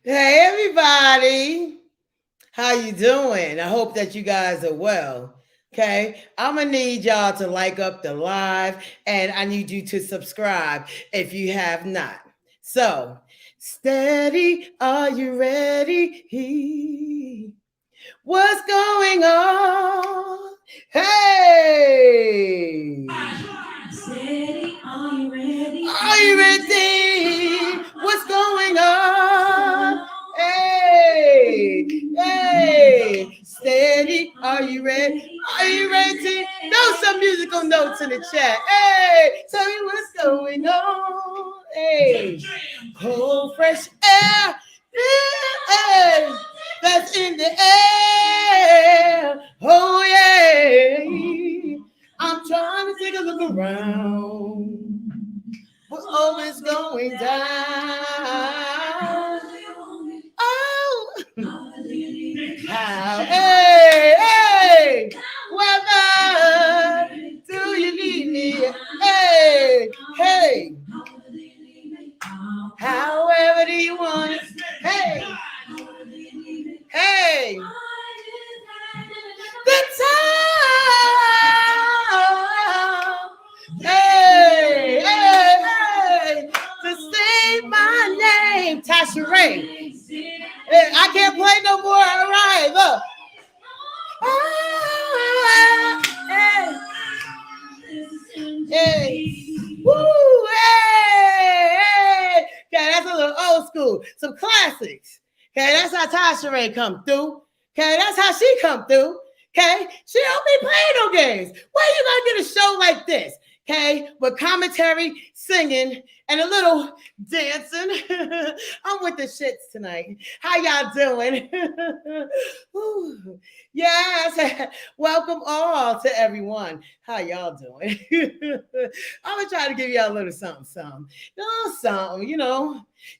Hey everybody, how you doing? I hope that you guys are well. Okay, I'm gonna need y'all to like up the live, and I need you to subscribe if you have not. So, steady, are you ready? What's going on? Hey! Steady, are you ready? Are you ready? What's going on? Hey, hey, steady. Are you ready? Are you ready? Throw some musical notes in the chat. Hey, tell me what's going on. Hey, cold, fresh air. Hey, that's in the air. Oh, yeah. I'm trying to take a look around. What's always going down? Oh, how? Hey, hey, whether do you need me? Hey, hey, however do you want it? Hey, hey, the time. Hey, hey, hey, to say my name, TyeSheree. Hey, I can't play no more. All right, look. Hey, hey, woo, hey, hey. Okay, that's a little old school. Some classics. Okay, that's how TyeSheree come through. Okay, that's how she come through. Okay, she don't be playing no games. Why you gonna get a show like this? Okay, with commentary, singing, and a little dancing. I'm with the shits tonight. How y'all doing? Yes, welcome all to everyone. How y'all doing? I'm gonna try to give y'all a little something, something.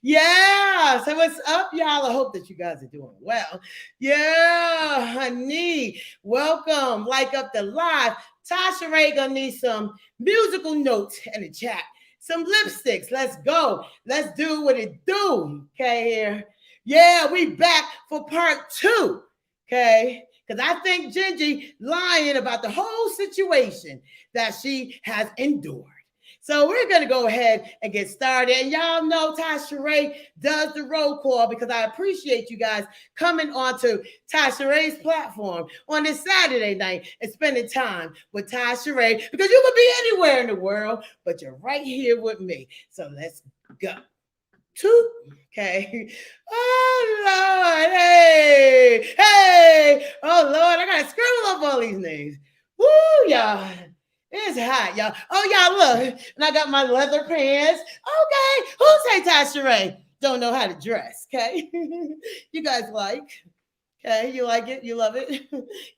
Yeah. So what's up, y'all? I hope that you guys are doing well. Yeah, honey. Welcome. Like up the live. TyeSheree gonna need some musical notes in the chat. Some lipsticks. Let's go. Let's do what it do. Okay, here. Yeah, we back for part 2. Okay. Because I think Genji lying about the whole situation that she has endured. So we're going to go ahead and get started. And y'all know TyeSheree does the roll call because I appreciate you guys coming onto TyeSheree's platform on this Saturday night and spending time with TyeSheree because you could be anywhere in the world, but you're right here with me. So let's go. 2. Okay. Oh, Lord. Hey. Hey. Oh, Lord. I got to scribble up all these names. Woo, y'all. It's hot, y'all. Oh, y'all, look. And I got my leather pants. Okay. Who say TyeSheree don't know how to dress? Okay. You guys like? Okay, you like it? You love it?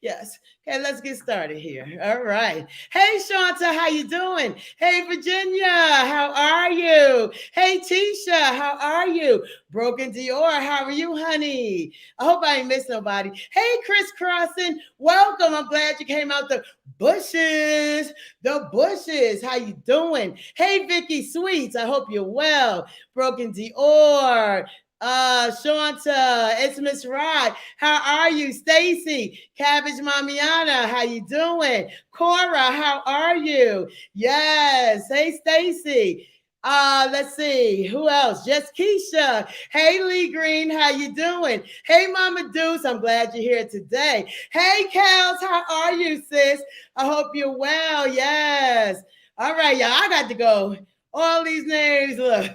Yes. Okay, let's get started here. All right. Hey, Shanta, how you doing? Hey, Virginia, how are you? Hey, Tisha, how are you? Broken Dior, how are you, honey? I hope I ain't missed nobody. Hey, Chris Crossan, welcome. I'm glad you came out the bushes. The bushes, how you doing? Hey, Vicky Sweets, I hope you're well. Broken Dior. Shanta, it's Miss Rod. How are you? Stacy, Cabbage Mamiana, how you doing? Cora, how are you? Yes. Hey, Stacy. Let's see. Who else? Just Keesha. Hey, Lee Green, how you doing? Hey, Mama Deuce, I'm glad you're here today. Hey, Kels, how are you, sis? I hope you're well. Yes. All right, y'all. I got to go. All these names, look.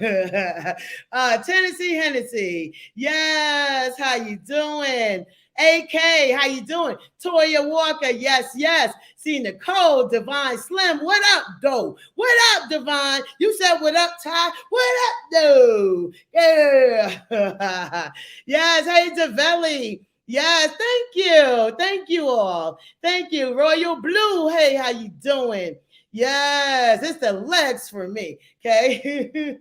Tennessee Hennessy. Yes, how you doing? AK, how you doing? Toya Walker, yes, yes. See Nicole, Divine Slim, what up, though? What up, Divine? You said what up, Ty? What up, though? Yeah. Yes, hey, Davelli. Yes, thank you. Thank you all. Thank you. Royal Blue, hey, how you doing? Yes, it's the legs for me. Okay.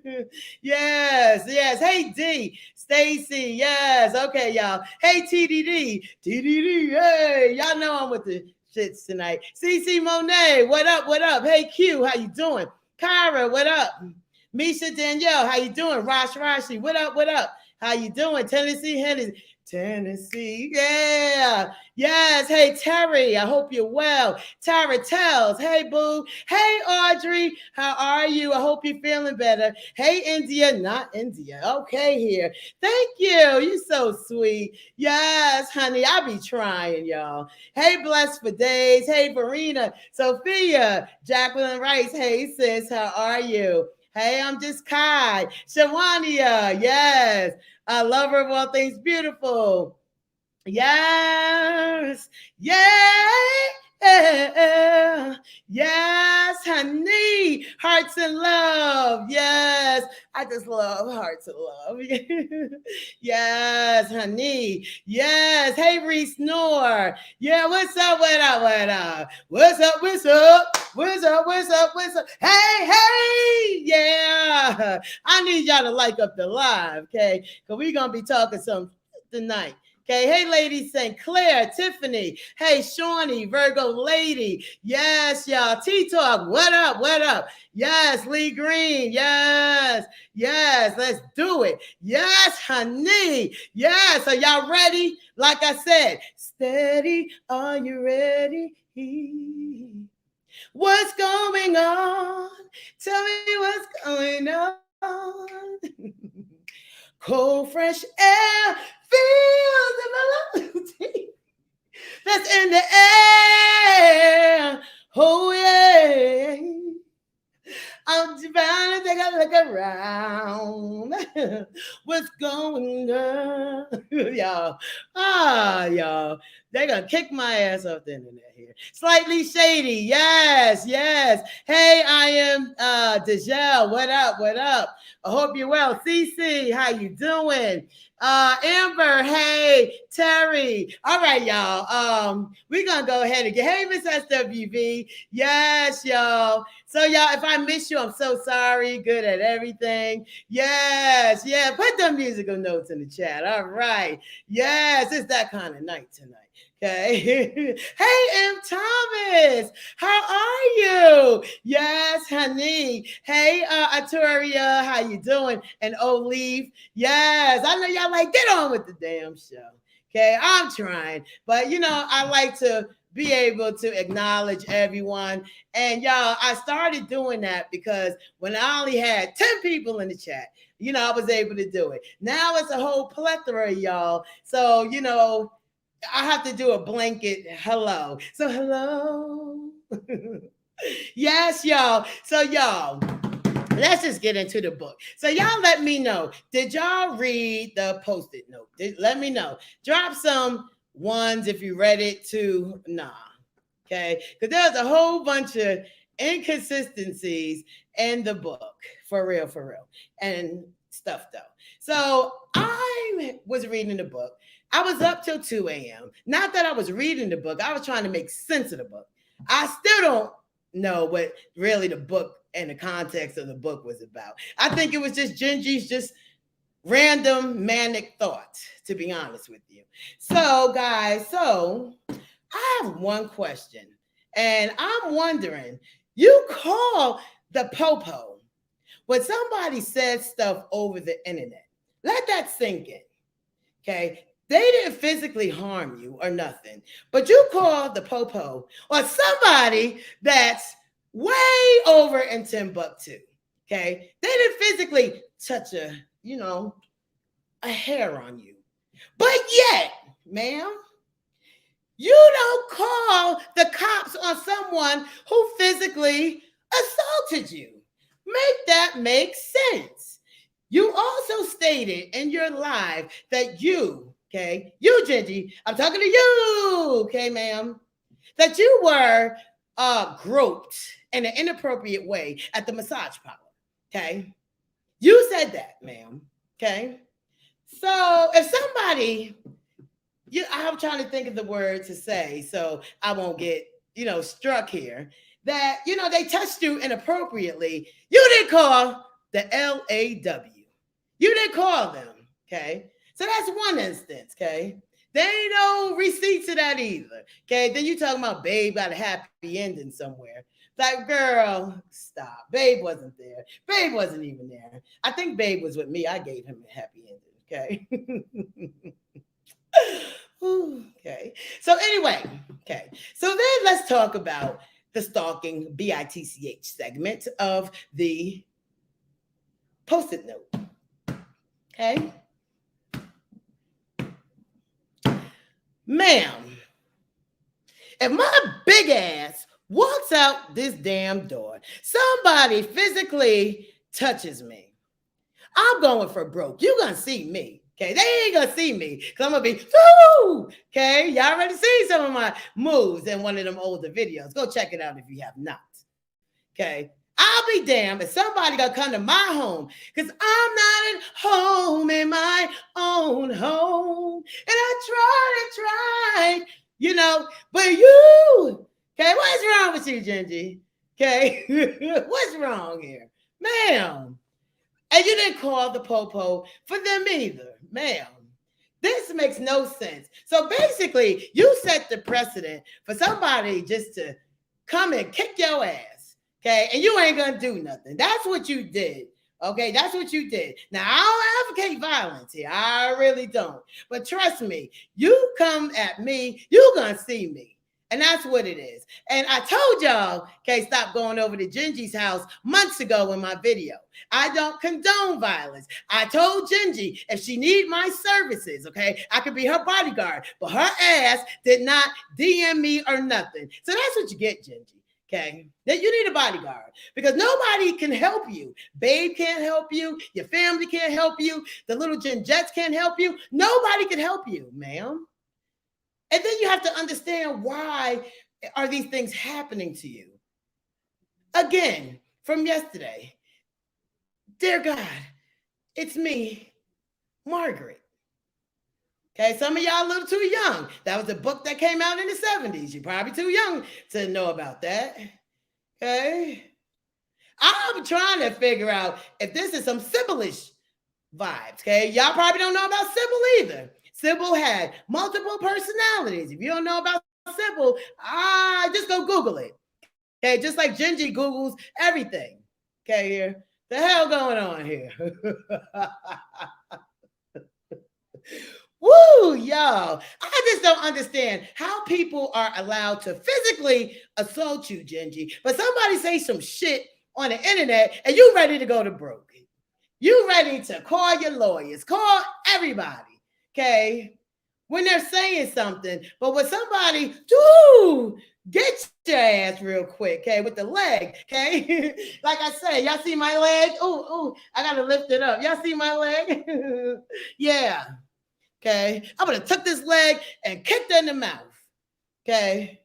Yes, yes. Hey, D, Stacy. Yes. Okay, y'all. Hey, TDD. TDD. Hey, y'all know I'm with the shits tonight. CC Monet. What up? What up? Hey, Q. How you doing? Kyra. What up? Misha Danielle. How you doing? Rashi. What up? What up? How you doing? Tennessee, yeah. Yes, hey Terry, I hope you're well. Tara tells, hey boo. Hey Audrey, how are you? I hope you're feeling better. Hey India, not India. Okay, here. Thank you. You're so sweet. Yes, honey, I be trying, y'all. Hey, Blessed for Days. Hey, Verena, Sophia, Jacqueline Rice. Hey, sis, how are you? Hey, I'm just Kai. Shawania, yes. A lover of all things beautiful. Yes, yeah, yes, honey, hearts and love. Yes, I just love hearts and love. Yes, honey. Yes, hey, Reese Noor. Yeah, what's up? What up? What up? What's up? What's up? What's up? What's up? What's up? Hey, hey, yeah. I need y'all to like up the live, okay? Because we're going to be talking some tonight. Okay, hey, lady St. Clair, Tiffany, hey, Shawnee, Virgo lady, yes, y'all, T-Talk, what up, what up? Yes, Lee Green, yes, yes, let's do it. Yes, honey, yes, are y'all ready? Like I said, steady, are you ready? What's going on? Tell me what's going on. Cold, fresh air feels the melody that's in the air. Oh, yeah. I'm trying to take a look around. What's going on? Y'all. Y'all. They're going to kick my ass off the internet here. Slightly shady. Yes, yes. Hey, I am Dejelle. What up? What up? I hope you're well. Cece, how you doing? Amber, hey, Terry. All right, y'all. We're gonna go ahead and get hey, Miss SWV. Yes, y'all. So, y'all, if I miss you, I'm so sorry. Good at everything. Yes, yeah. Put the musical notes in the chat. All right. Yes, it's that kind of night tonight. Okay. Hey, M. Thomas. How are you? Yes, honey. Hey, Arturia, how you doing? And Olive. Yes, I know y'all like, get on with the damn show. Okay, I'm trying. But, I like to be able to acknowledge everyone. And y'all, I started doing that because when I only had 10 people in the chat, I was able to do it. Now it's a whole plethora, y'all. So, I have to do a blanket hello. So, hello. Yes, y'all. So, y'all, let's just get into the book. So y'all let me know. Did y'all read the post-it note? Let me know. Drop some ones if you read it too. Nah. Okay. Because there's a whole bunch of inconsistencies in the book. For real, for real. And stuff though. So I was reading the book. I was up till 2 a.m. Not that I was reading the book. I was trying to make sense of the book. I still don't know what really the book and the context of the book was about. I think it was just Genji's just random manic thoughts, to be honest with you. So, guys, I have one question, and I'm wondering, you call the popo when somebody says stuff over the internet. Let that sink in, okay? They didn't physically harm you or nothing, but you call the popo or somebody that's way over in Timbuktu. Okay. They didn't physically touch a hair on you. But yet, ma'am, you don't call the cops on someone who physically assaulted you. Make that make sense. You also stated in your live that you, Genji, I'm talking to you, okay, ma'am, that you were groped in an inappropriate way at the massage parlor. Okay. You said that, ma'am. Okay. So if somebody, I'm trying to think of the word to say so I won't get, struck here, that, they touched you inappropriately, you didn't call the LAW. You didn't call them. Okay. So that's one instance. Okay. There ain't no receipts of that either. Okay. Then you talking about Babe got a happy ending somewhere. Like, girl, stop. Babe wasn't there. Babe wasn't even there. I think Babe was with me. I gave him a happy ending. Okay. Okay. So anyway, okay. So then let's talk about the stalking BITCH segment of the post-it note. Okay. Ma'am, if my big ass walks out this damn door, somebody physically touches me, I'm going for broke. You're going to see me. Okay, they ain't gonna see me because I'm gonna be, woo! Okay, y'all already seen some of my moves in one of them older videos. Go check it out if you have not. Okay, I'll be damned if somebody gonna come to my home because I'm not at home in my own home. And I tried, but you, okay, what's wrong with you, Genji? Okay, what's wrong here, ma'am? And you didn't call the popo for them either, ma'am. This makes no sense. So basically, you set the precedent for somebody just to come and kick your ass, okay? And you ain't gonna do nothing. That's what you did, okay? That's what you did. Now, I don't advocate violence here. I really don't. But trust me, you come at me, you're gonna see me. And that's what it is. And I told y'all, okay, stop going over to Genji's house months ago in my video. I don't condone violence. I told Genji if she need my services, okay, I could be her bodyguard. But her ass did not DM me or nothing. So that's what you get, Genji. Okay, that you need a bodyguard because nobody can help you. Babe can't help you. Your family can't help you. The little Genjettes can't help you. Nobody can help you, ma'am. And then you have to understand why are these things happening to you. Again, from yesterday, dear God, it's me, Margaret. Okay, some of y'all a little too young. That was a book that came out in the 70s. You're probably too young to know about that. Okay. I'm trying to figure out if this is some Sybil-ish vibes. Okay, y'all probably don't know about Sybil either. Sybil had multiple personalities. If you don't know about Sybil, just go Google it. Okay, just like Genji Googles everything. Okay, here. The hell going on here? Woo, y'all. I just don't understand how people are allowed to physically assault you, Genji, but somebody say some shit on the internet and you ready to go to broke. You ready to call your lawyers, call everybody. Okay, when they're saying something, but when somebody, get your ass real quick, okay, with the leg, okay? Like I said, y'all see my leg? I gotta lift it up. Y'all see my leg? Yeah, okay. I'm gonna tuck this leg and kick that in the mouth, okay?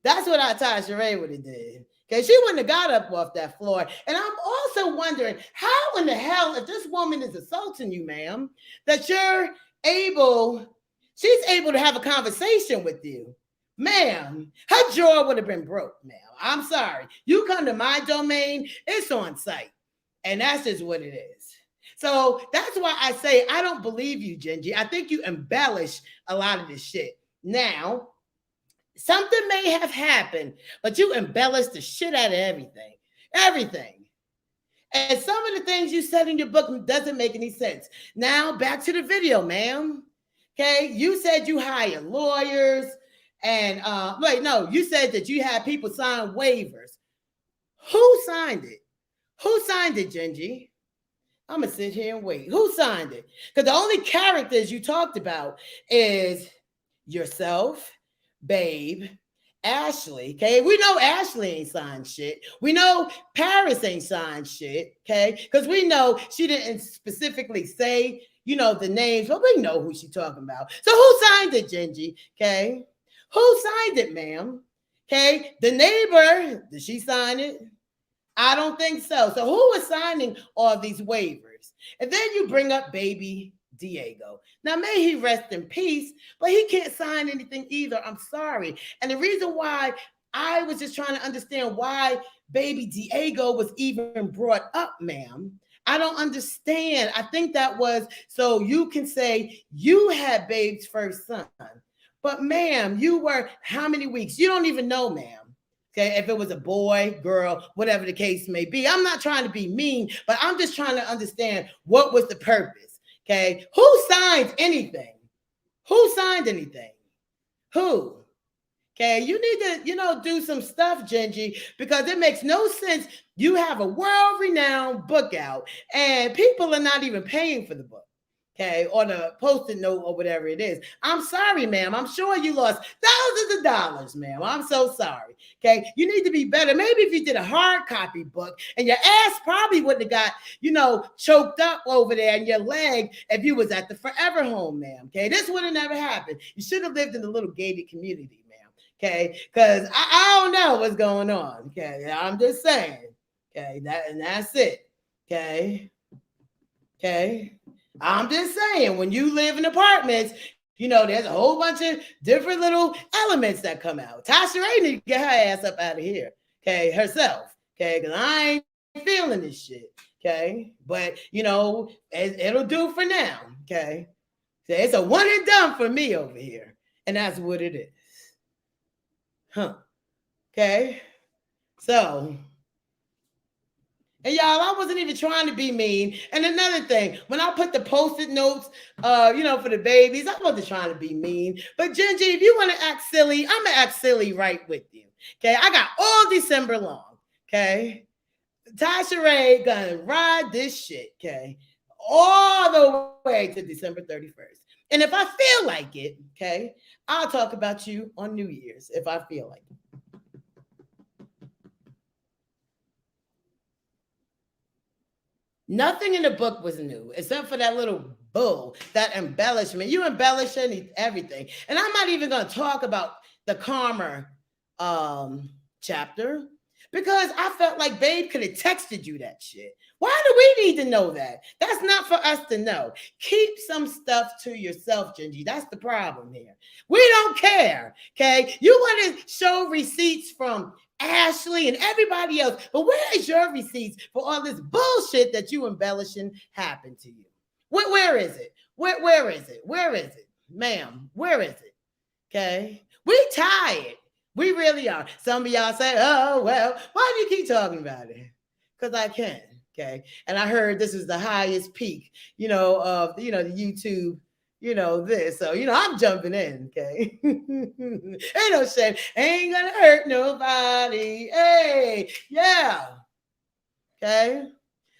That's what TyeSheree would have did. Okay, she wouldn't have got up off that floor. And I'm also wondering how in the hell, if this woman is assaulting you, ma'am, that she's able to have a conversation with you. Ma'am, her jaw would have been broke, ma'am. I'm sorry. You come to my domain, it's on site. And that's just what it is. So that's why I say I don't believe you, Genji. I think you embellish a lot of this shit. Now, something may have happened, but you embellish the shit out of everything. Everything. And some of the things you said in your book doesn't make any sense. Now, back to the video, ma'am. Okay, you said you hire lawyers and, you said that you had people sign waivers. Who signed it? Who signed it, Genji? I'm going to sit here and wait. Who signed it? Because the only characters you talked about is yourself, Babe, Ashley, okay? We know Ashley ain't signed shit. We know Paris ain't signed shit, okay? Because we know she didn't specifically say, the names, but we know who she's talking about. So who signed it, Genji, okay? Who signed it, ma'am? Okay, the neighbor, did she sign it? I don't think so. So who is signing all these waivers? And then you bring up baby Diego. Now, may he rest in peace, but he can't sign anything either. I'm sorry. And the reason why I was just trying to understand why baby Diego was even brought up, ma'am. I don't understand. I think that was so you can say you had babe's first son. But ma'am, you were how many weeks? You don't even know, ma'am. Okay, if it was a boy, girl, whatever the case may be. I'm not trying to be mean, but I'm just trying to understand what was the purpose. Okay. Who signs anything? Who signed anything? Who? Okay, you need to, do some stuff, Genji, because it makes no sense. You have a world-renowned book out, and people are not even paying for the book. Okay, or the post-it note or whatever it is. I'm sorry, ma'am. I'm sure you lost thousands of dollars, ma'am. I'm so sorry. Okay, you need to be better. Maybe if you did a hard copy book, and your ass probably wouldn't have got, choked up over there in your leg if you was at the Forever Home, ma'am. Okay, this would have never happened. You should have lived in a little gated community, ma'am. Okay, because I don't know what's going on. Okay, I'm just saying. Okay, that's it. Okay. I'm just saying, when you live in apartments, there's a whole bunch of different little elements that come out. TyeSheree need to get her ass up out of here, okay, herself, okay, because I ain't feeling this shit, okay, but, it'll do for now, okay. So it's a one and done for me over here, and that's what it is, okay, so... And y'all, I wasn't even trying to be mean. And another thing, when I put the post-it notes, for the babies, I wasn't trying to be mean. But Genji, if you want to act silly, I'm gonna act silly right with you. Okay, I got all December long. Okay, TyeSheree gonna ride this shit. Okay, all the way to December 31st. And if I feel like it, okay, I'll talk about you on New Year's if I feel like it. Nothing in the book was new except for that little bull, that embellishment. You embellish everything. And I'm not even going to talk about the calmer chapter because I felt like Babe could have texted you that shit. Why do we need to know that? That's not for us to know. Keep some stuff to yourself, Genji. That's the problem here. We don't care, okay? You want to show receipts from Ashley and everybody else, but where is your receipts for all this bullshit that you embellishing happened to you? Where is it? Where is it? Where is it? Ma'am, where is it? Okay? We tired. We really are. Some of y'all say, oh, well, why do you keep talking about it? Because I can, okay? And I heard this is the highest peak, of, the YouTube, this. So, I'm jumping in, okay? Ain't no shame. Ain't gonna hurt nobody. Hey, yeah. Okay?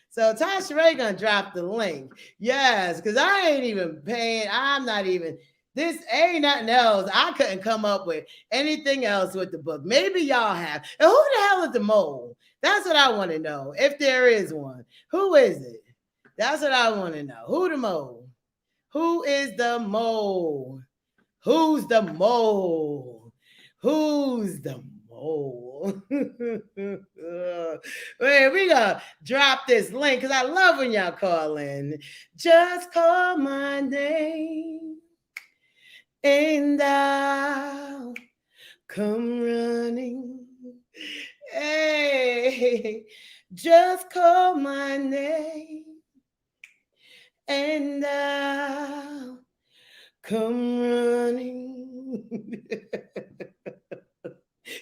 So TyeSheree gonna drop the link. Yes, because I ain't even paying. I'm not even. This ain't nothing else. I couldn't come up with anything else with the book. Maybe y'all have. And who the hell is the mole? That's what I want to know. If there is one, who is it? That's what I want to know. Who the mole? Who is the mole? Who's the mole? Who's the mole? Wait, we gonna drop this link because I love when y'all call in. Just call my name and I'll come running. Hey, just call my name and I'll come running.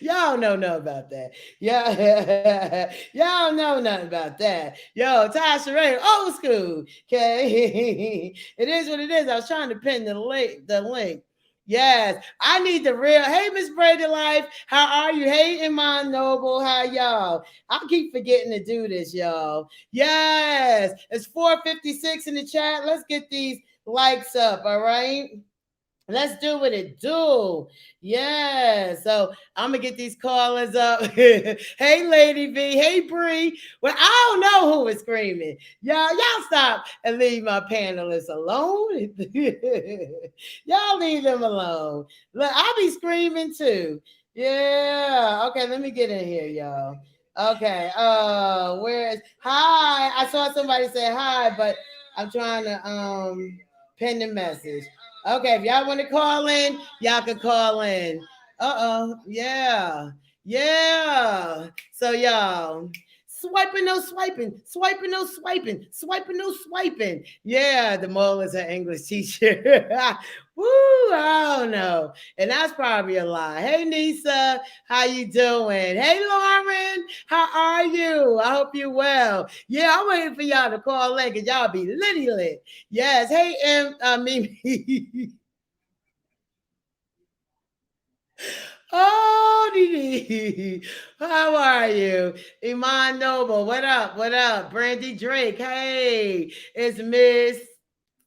Y'all know nothing about that. Y'all know nothing about that. Yo, TyeSheree, old school. Okay. It is what it is. I was trying to pin the link. Yes, I need the real. Hey, Miss Brady Life, how are you? Hey, Iman Noble, how y'all? I keep forgetting to do this, y'all. Yes, it's 4:56 in the chat. Let's get these likes up, all right? Let's do what it do. Yeah. So I'm gonna get these callers up. Hey, Lady V. Hey, Bree. Well, I don't know who is screaming. Y'all stop and leave my panelists alone. Y'all leave them alone. Look, I'll be screaming too. Yeah. Okay, let me get in here, y'all. Okay. Where is hi? I saw somebody say hi, but I'm trying to pin the message. Okay, if y'all want to call in, y'all can call in. Yeah. So y'all, swiping, no swiping, swiping, no swiping, swiping, no swiping. Yeah, the mole is an English teacher. Woo, I don't know. And that's probably a lie. Hey Nisa, how you doing? Hey Lauren, how are you? I hope you're well. Yeah, I'm waiting for y'all to call in because y'all be litty lit. Yes. Hey Mimi. Oh, Dee. How are you? Iman Noble, what up? What up? Brandy Drake, hey, it's Miss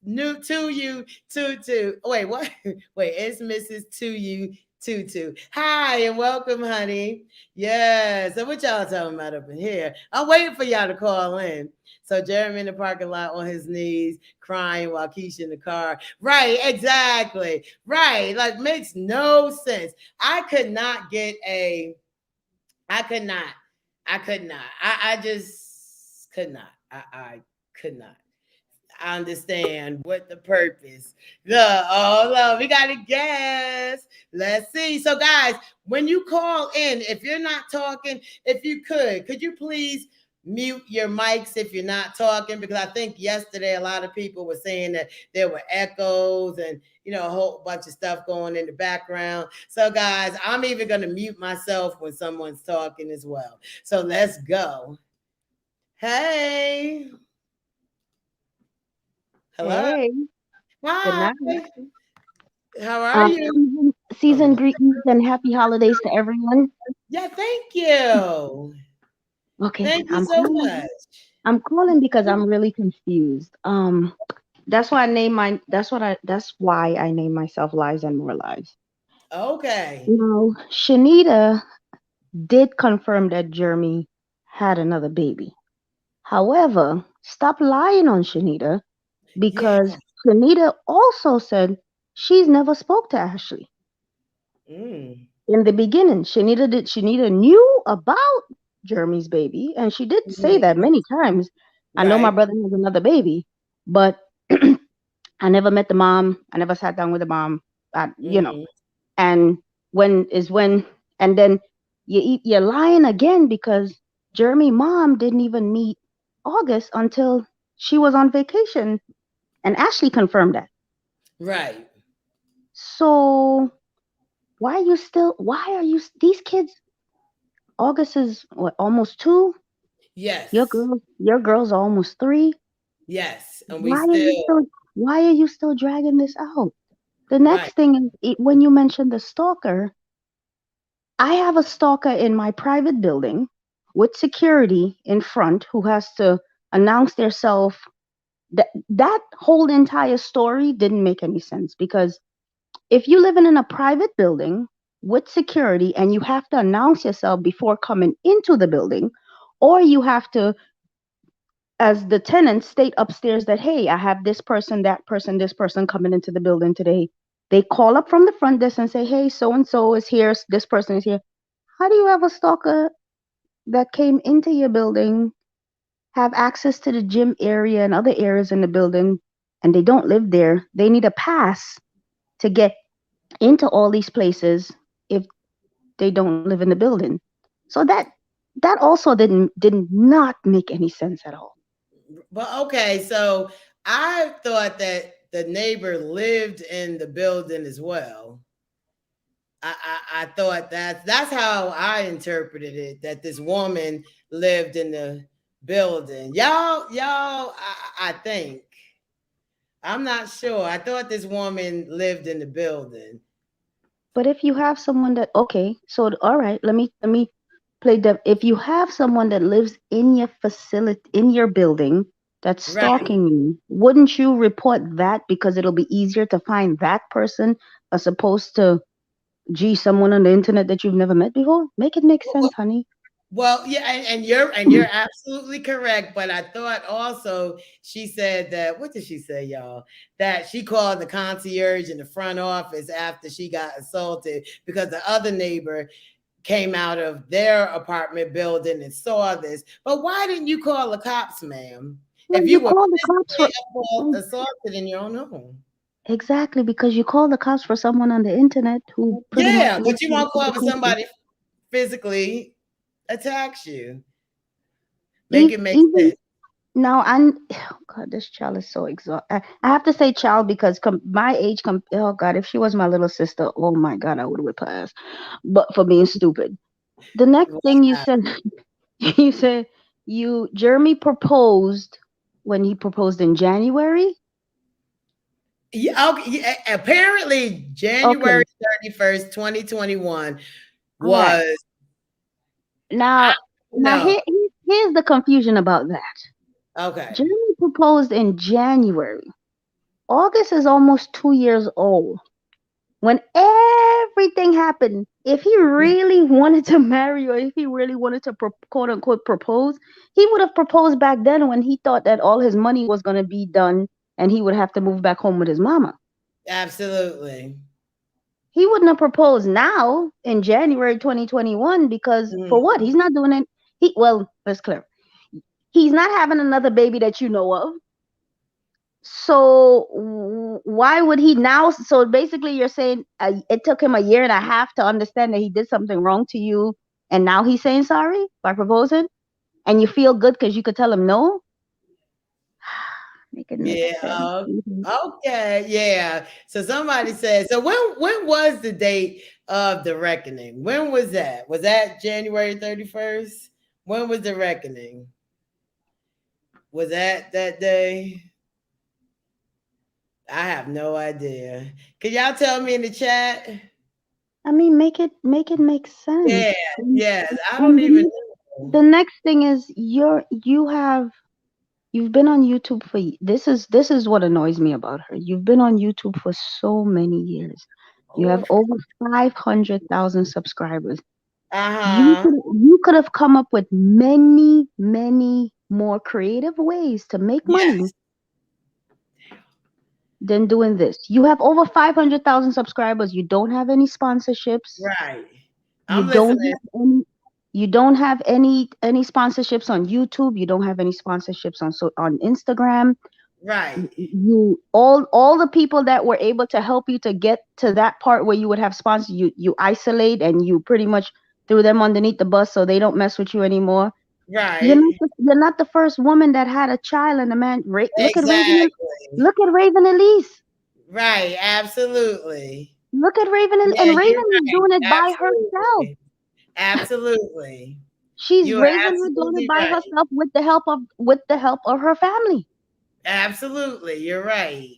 New to you Tutu. Wait, what? Wait, it's Mrs. To you Tutu. Hi and welcome, honey. Yeah. So what y'all talking about up in here? I'm waiting for y'all to call in. So Jeremy in the parking lot on his knees, crying while Keisha in the car. Right, exactly. Right. Like makes no sense. I could not get a I could not. I could not. I just could not. I could not. I understand what the purpose. Look, we got a guess. Let's see. So, guys, when you call in, if you're not talking, if you could you please mute your mics if you're not talking? Because I think yesterday a lot of people were saying that there were echoes and a whole bunch of stuff going in the background. So, guys, I'm even going to mute myself when someone's talking as well. So let's go. Hey. Hello. Hey, good Hi. night. How are you? Oh Season no. greetings and happy holidays to everyone. Yeah, thank you. Okay, Thank you so much. I'm calling because I'm really confused. That's why I named myself Lives and More Lives. Okay. Now, Shanita did confirm that Jeremy had another baby. However, stop lying on Shanita Yeah. because Shanita also said she's never spoke to Ashley. Mm. In the beginning, Shanita knew about Jeremy's baby, and she did say Mhm. that many times. I know my Right. brother has another baby, but I never met the mom. I never sat down with the mom. You know, Hmm. and when and then you're lying again because Jeremy mom didn't even meet August until she was on vacation, and Ashley confirmed that. Right. So why are you these kids? August is what, almost 2. Yes. Your girls are almost 3. Yes. And we Why are you still still why are you still dragging this out? The right. next thing is when you mentioned the stalker, I have a stalker in my private building with security in front who has to announce themselves. That whole entire story didn't make any sense because if you live in a private building with security and you have to announce yourself before coming into the building, or you have to, as the tenants, state upstairs that, hey, I have this person, that person, this person coming into the building today. They call up from the front desk and say, hey, so and so is here, this person is here. How do you have a stalker that came into your building, have access to the gym area and other areas in the building, and they don't live there? They need a pass to get into all these places if they don't live in the building. So that also did not make any sense at all. But okay, so I thought that the neighbor lived in the building as well. I thought that's how I interpreted it. That this woman lived in the building. Y'all. I think I'm not sure. I thought this woman lived in the building. But if you have someone that, okay, so all right, let me play the if you have someone that lives in your facility, in your building, that's Right. stalking you, wouldn't you report that because it'll be easier to find that person as opposed to, gee, someone on the internet that you've never met before? Make it make sense, honey. Well, yeah, and you're absolutely correct. But I thought also she said that what did she say, y'all? That she called the concierge in the front office after she got assaulted because the other neighbor came out of their apartment building and saw this. But why didn't you call the cops, ma'am? Well, If you you were call the cops physically for assaulted in your own home. exactly because you call the cops for someone on the internet who pretty much Yeah, lives but you in won't call the when country. somebody physically attacks you. Make Even it make even sense. Now I'm oh God, this child is so exhausted. I have to say child because my age oh God, if she was my little sister, oh my God, I would whip her ass. But for being stupid. The next thing you said, you said Jeremy proposed when he proposed in January. Yeah, okay, yeah, apparently Okay, January 31st, 2021 all right. was I Now, now no. here's the confusion about that. Okay. Jeremy proposed in January. August is almost 2 years old. When everything happened, if he really wanted to marry or if he really wanted to quote unquote propose, he would have proposed back then when he thought that all his money was going to be done and he would have to move back home with his mama. Absolutely. He wouldn't have proposed now in January 2021 because for what? Mhm. He's not doing it. Let's clear. He's not having another baby that you know of. So why would he now? So basically, you're saying it took him a year and a half to understand that he did something wrong to you, and now he's saying sorry by proposing, and you feel good because you could tell him no. Make it make Yeah. sense. Mhm. Okay. Yeah. So somebody said. So when was the date of the reckoning? When was that? Was that January 31st? When was the reckoning? Was that day? I have no idea. Can y'all tell me in the chat? I mean, make it make sense. Yeah. And, Yes. I don't and even the know. next thing is you've been on YouTube for this is what annoys me about her. You've been on YouTube for so many years. You have Over. over 500,000 subscribers. Uh You huh. could you could have come up with many more creative ways to make money Yes. than doing this. You have over 500,000 subscribers. You don't have any sponsorships. Right. You I'm don't listening. have any you don't have any sponsorships on YouTube. You don't have any sponsorships on Instagram. Right. You all the people that were able to help you to get to that part where you would have sponsors, you isolate and you pretty much threw them underneath the bus so they don't mess with you anymore. Right. You're not the first woman that had a child and a man. Exactly. Look at Raven Elise. Right. Absolutely. Look at Yeah, And you're Raven is right. doing it by herself. Absolutely. Absolutely. She's You are raising her daughter absolutely by right. herself with the help of her family. Absolutely. You're right.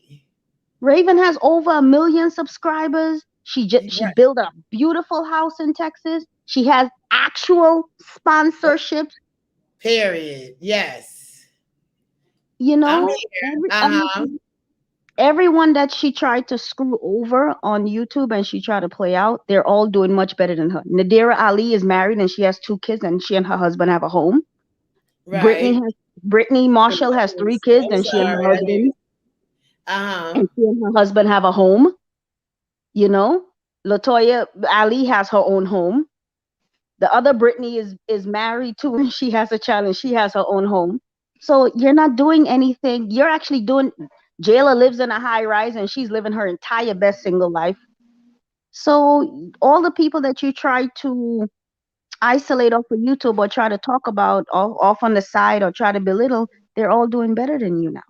Raven has over 1 million subscribers. You're She right. built a beautiful house in Texas. She has actual sponsorships. Period. Yes. You I'm know, here. Uh-huh. everyone that she tried to screw over on YouTube and she tried to play out, they're all doing much better than her. Nadira Ali is married and she has 2 kids and she and her husband have a home. Brittany Right. has Brittany Marshall has 3 kids I'm and she and sorry. her I did. husband Uh-huh. and she and her husband have a home. You know, Latoya Ali has her own home. The other Brittany is married too and she has a child and she has her own home. So you're not doing anything. You're actually doing. Jayla lives in a high rise and she's living her entire best single life. So all the people that you try to isolate off of YouTube or try to talk about off on the side or try to belittle, they're all doing better than you now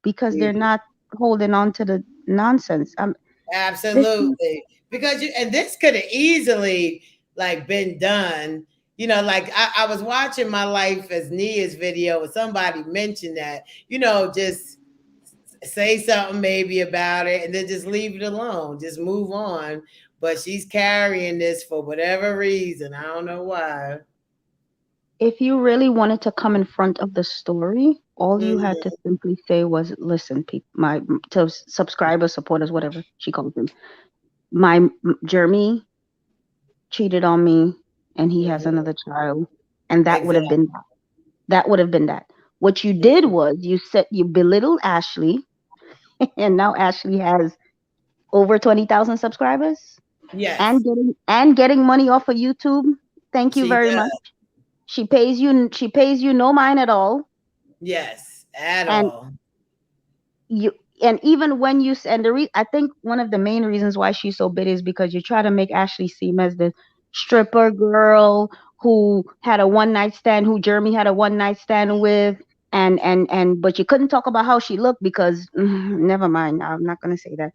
because they're not holding on to the nonsense. This Absolutely. Because you and this could have easily like been done. Like I was watching my life as Nia's video and somebody mentioned that, just say something maybe about it and then just leave it alone. Just move on. But she's carrying this for whatever reason. I don't know why. If you really wanted to come in front of the story, all you had to Mhm. simply say was, "Listen, people, my to subscribers, supporters, whatever she calls them, my Jeremy cheated on me, and he has Mhm. another child," and that would have Exactly. been that. That would have been that. What you did was you belittled Ashley, and now Ashley has over 20,000 subscribers Yes, and getting money off of YouTube. Thank you she very much. does. She pays you no mind at all, Yes, at and all. you and even when you and I think one of the main reasons why she's so bitter is because you try to make Ashley seem as the stripper girl who had a one night stand, who Jeremy had a one night stand with, and but you couldn't talk about how she looked because never mind. I'm not gonna say that.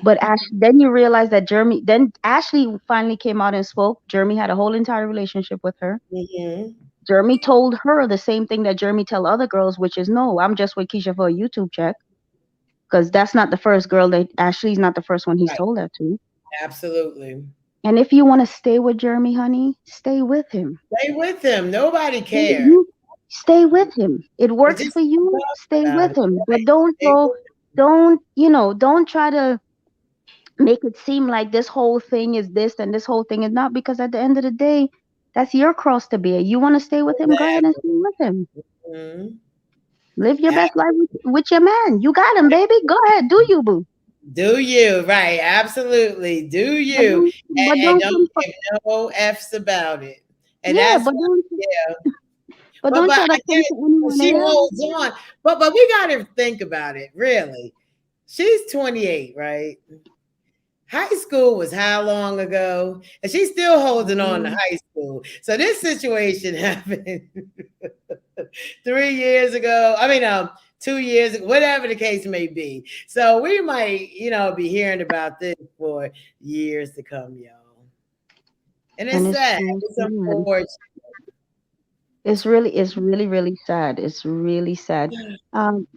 But then you realize that then Ashley finally came out and spoke. Jeremy had a whole entire relationship with her. Mhm. Jeremy told her the same thing that Jeremy tell other girls, which is no, I'm just with Keisha for a YouTube check. Because that's not the first girl that Ashley's not the first one he's Right. told that to. Absolutely. And if you want to stay with Jeremy, honey, stay with him. Stay with him. Nobody cares. You stay with him. It But works just for you. talk Stay about with it. him. But Right. Stay with don't try to make it seem like this whole thing is this and this whole thing is not, because at the end of the day, that's your cross to bear. You want to stay with him, go ahead and exactly. stay with him. Mhm. Live your best life with your man. You got him, baby. Go ahead, do you, boo. Do you, right? Absolutely. Do But you. don't, but And don't don't come for, give no F's about it. And yeah, that's what, yeah. but But don't but try to I come get to anyone she else. holds on. But we gotta think about it, really. She's 28, right? High school was how long ago? And she's still holding on to Mm, high school. So this situation happened 3 years ago. I mean, 2 years ago, whatever the case may be. So we might, be hearing about this for years to come, y'all. And and it's it's sad. so It's sad. unfortunate. It's really, really sad. It's really sad.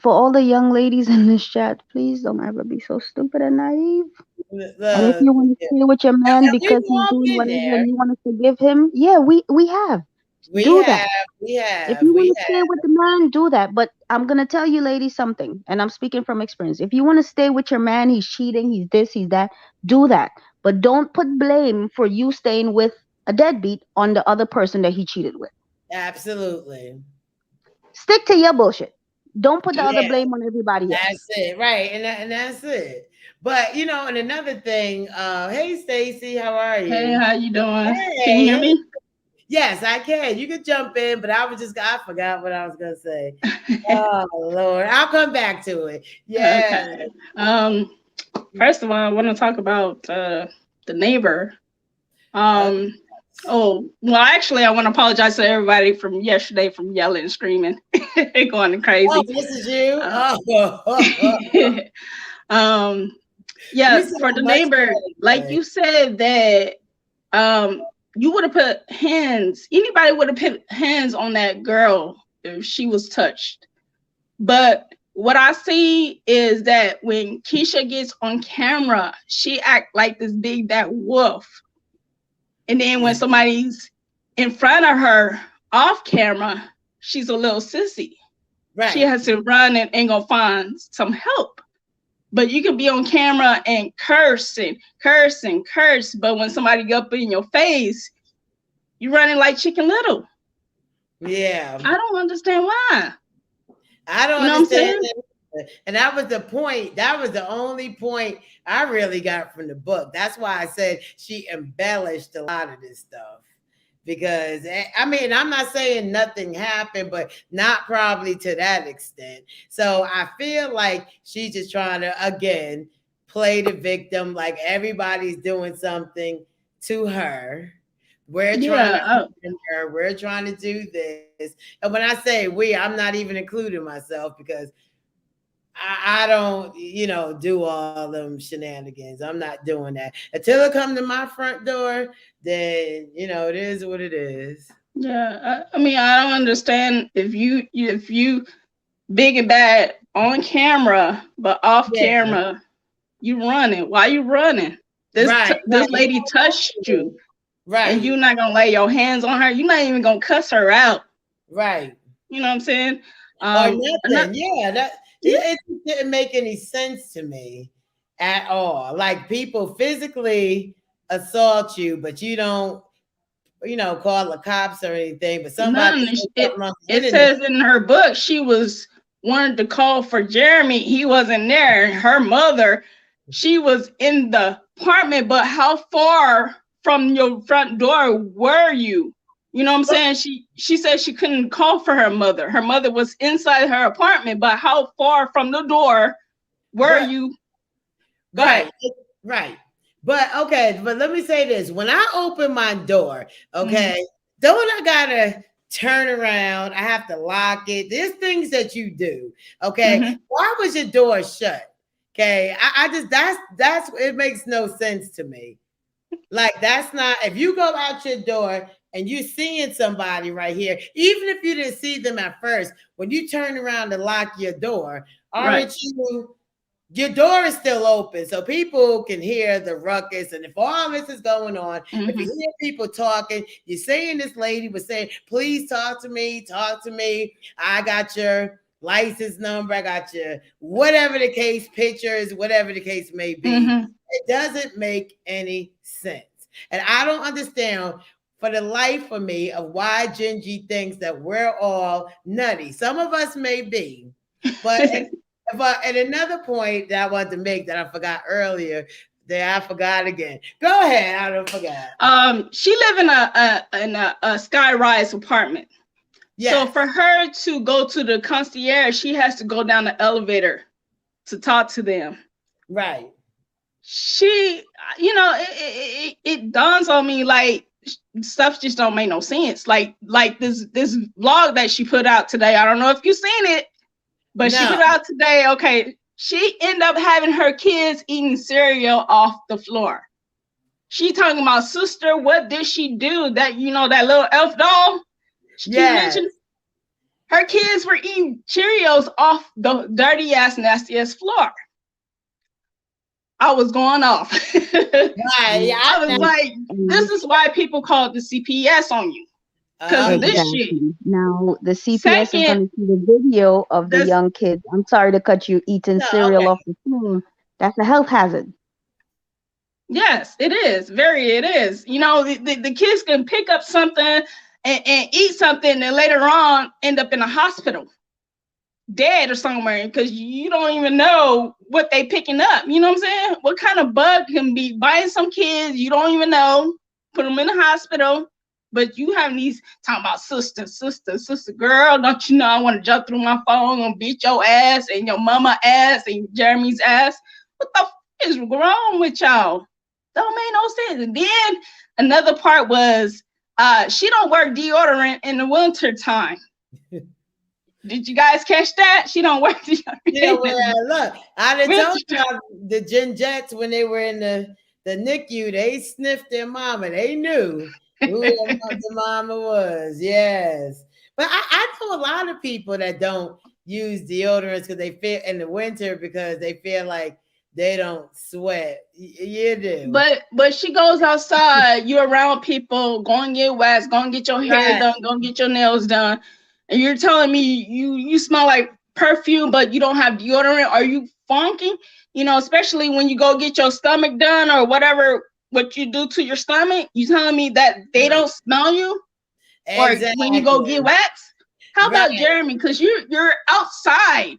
For all the young ladies in this chat, please don't ever be so stupid and naive. And if you want to Yeah. stay with your man And we've because he's all doing been whatever there. and you want to forgive him, yeah, we have. We Do that. have, we If have, you we want to have. stay with the man, do that. But I'm gonna tell you, ladies, something, and I'm speaking from experience. If you want to stay with your man, he's cheating, he's this, he's that, do that. But don't put blame for you staying with a deadbeat on the other person that he cheated with. Absolutely. Stick to your bullshit. Don't put the other Yeah, blame on everybody that's else. it. Right. And that's it. But and another thing, hey Stacy, how are Hey, you? how you doing? Can you Hey, hear hey. me? Yes, I can. You can jump in, but I forgot what I was gonna say. Oh Lord. I'll come back to it. Yeah. Okay. Um, First of all, I want to talk about the neighbor. Uh, Um, oh, well, actually, I want to apologize to everybody from yesterday from yelling and screaming, going oh, crazy. this is you? Uh, Oh, um, you yeah, for the sound much neighbor, like better. you said that you would have put hands. Anybody would have put hands on that girl if she was touched. But what I see is that when Keisha gets on camera, she act like this big bad wolf. And then when somebody's in front of her off camera, she's a little sissy. She Right. has to run and go find some help. But you can be on camera and curse and curse and curse. But when somebody get up in your face, you're running like Chicken Little. Yeah. I don't understand why. I don't You know what I'm understand saying? that either. And that was the point. That was the only point I really got from the book. That's why I said she embellished a lot of this stuff. Because I mean, I'm not saying nothing happened, but not probably to that extent. So I feel like she's just trying to again play the victim, like everybody's doing something to her. We're trying to Yeah. harm her. We're trying to do this. And when I say we, I'm not even including myself because I don't, do all them shenanigans. I'm not doing that. Until it come to my front door, then it is what it is. Yeah, I mean, I don't understand if you big and bad on camera, but off Yeah. camera you running. Why you running? Right, This right. You lady don't want touched to. you, and Right, you're not gonna lay your hands on her. You're not even gonna cuss her out. right. You know what I'm saying? Or Not, nothing. Yeah, yeah, it didn't make any sense to me at all. Like people physically assault you, but you don't, call the cops or anything. But somebody none. says It something on the it internet. says in her book she was wanted to call for Jeremy. He wasn't there. Her mother, she was in the apartment, but how far from your front door were you? You know what I'm But saying? She said she couldn't call for her mother. Her mother was inside her apartment, but how far from the door were but you? Go ahead. right, right. But okay, but let me say this. When I open my door, Mm-hmm. okay, Don't I gotta turn around? I have to lock it. There's things that you do. Okay. Mhm. Why was your door shut? Okay. I just that's it makes no sense to me. Like that's not if you go out your door and you seeing somebody right here, even if you didn't see them at first, when you turn around to lock your door, Right. aren't you your door is still open so people can hear the ruckus. And if all this is going on, if you Mhm. hear people talking, you're saying this lady was saying, please talk to me, I got your license number, I got your whatever the case, pictures, whatever the case may be. Mhm. It doesn't make any sense. And I don't understand for the life of me of why Genji thinks that we're all nutty. Some of us may be, but and another point that I wanted to make that I forgot earlier, that I forgot again. Go ahead, I don't forget. She live in a sky rise apartment. Yes. So for her to go to the concierge, she has to go down the elevator to talk to them. Right. She, it dawns on me like stuff just don't make no sense. Like this vlog that she put out today. I don't know if you've seen it, but she put it out today. Okay, she ended up having her kids eating cereal off the floor. She talking about, sister, what did she do? That that little elf doll. She keep mentioning her kids were eating Cheerios off the dirty ass, nasty ass floor. I was going off. I was like, this is why people call it the CPS on you. Because of this shit. Now, the CPS is going to see the video of the young kids. I'm sorry to cut you, eating cereal off the spoon. That's a health hazard. Yes, it is. It is. The kids can pick up something and eat something and later on end up in a hospital, dead or somewhere, because you don't even know what they picking up. You know what I'm saying? What kind of bug can be biting some kids? You don't even know. Put them in the hospital. But you have these talking about sister, girl, don't you know I want to jump through my phone and beat your ass and your mama ass and Jeremy's ass? What the is wrong with y'all? Don't make no sense. And then another part was she don't wear deodorant in the winter time. Did you guys catch that? She don't wear deodorant. Yeah, well, look, I done told y'all the Gen Jets when they were in the NICU, they sniffed their mama. They knew who the mama was. Yes. But I know a lot of people that don't use deodorants because they feel in the winter because they feel like they don't sweat. You do. But she goes outside, you're around people, go and get waxed, go and get your hair done, go and get your nails done. And you're telling me you smell like perfume, but you don't have deodorant. Are you funky? Especially when you go get your stomach done or whatever, what you do to your stomach, you telling me that they don't smell you? Exactly. Or when you go get waxed? How about Jeremy? Because you're outside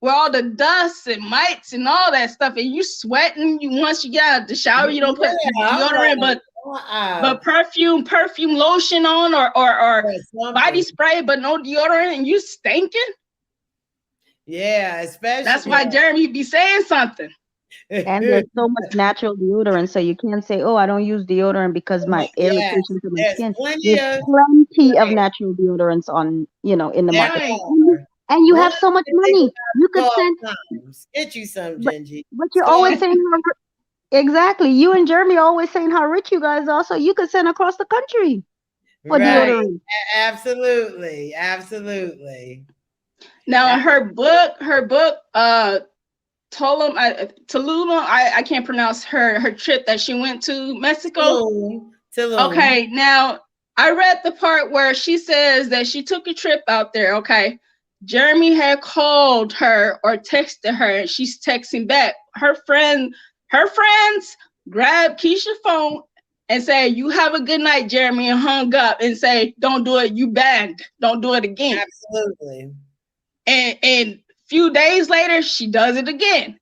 where all the dust and mites and all that stuff, and you sweating. Once you get out of the shower, you don't put deodorant, but perfume lotion on or body spray, but no deodorant, and you stinking. Yeah, especially that's why Jeremy be saying something. And there's so much natural deodorant, so you can't say, "Oh, I don't use deodorant because my irritation to my skin." There's plenty of natural deodorants on, in the market. And you have so much money. You could get you some, Genji. But you're always saying exactly. You and Jeremy are always saying how rich you guys are, so you could send across the country for deodorant. Absolutely. Now her book, Tulum, I can't pronounce her trip that she went to Mexico. Tulum. Okay, now I read the part where she says that she took a trip out there. Okay. Jeremy had called her or texted her, and she's texting back. Her friends grabbed Keisha's phone and said, "You have a good night, Jeremy," and hung up and say, "Don't do it. You banned. Don't do it again." Absolutely. And few days later, she does it again.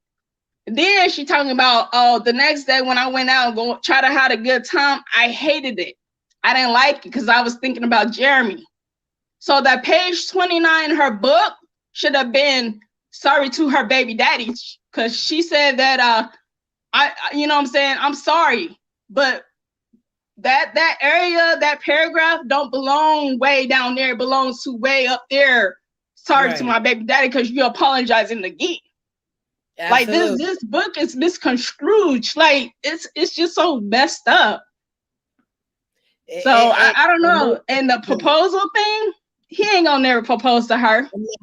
Then she talking about, oh, the next day when I went out and go try to have a good time, I hated it. I didn't like it because I was thinking about Jeremy. So that page 29 in her book should have been sorry to her baby daddy, because she said that I'm saying, I'm sorry, but that area, that paragraph don't belong way down there. It belongs to way up there. Sorry to my baby daddy, because you're apologizing again. Absolutely. Like this book is misconstrued. Like it's just so messed up. So I don't know. And the proposal thing, he ain't gonna never propose to her. He's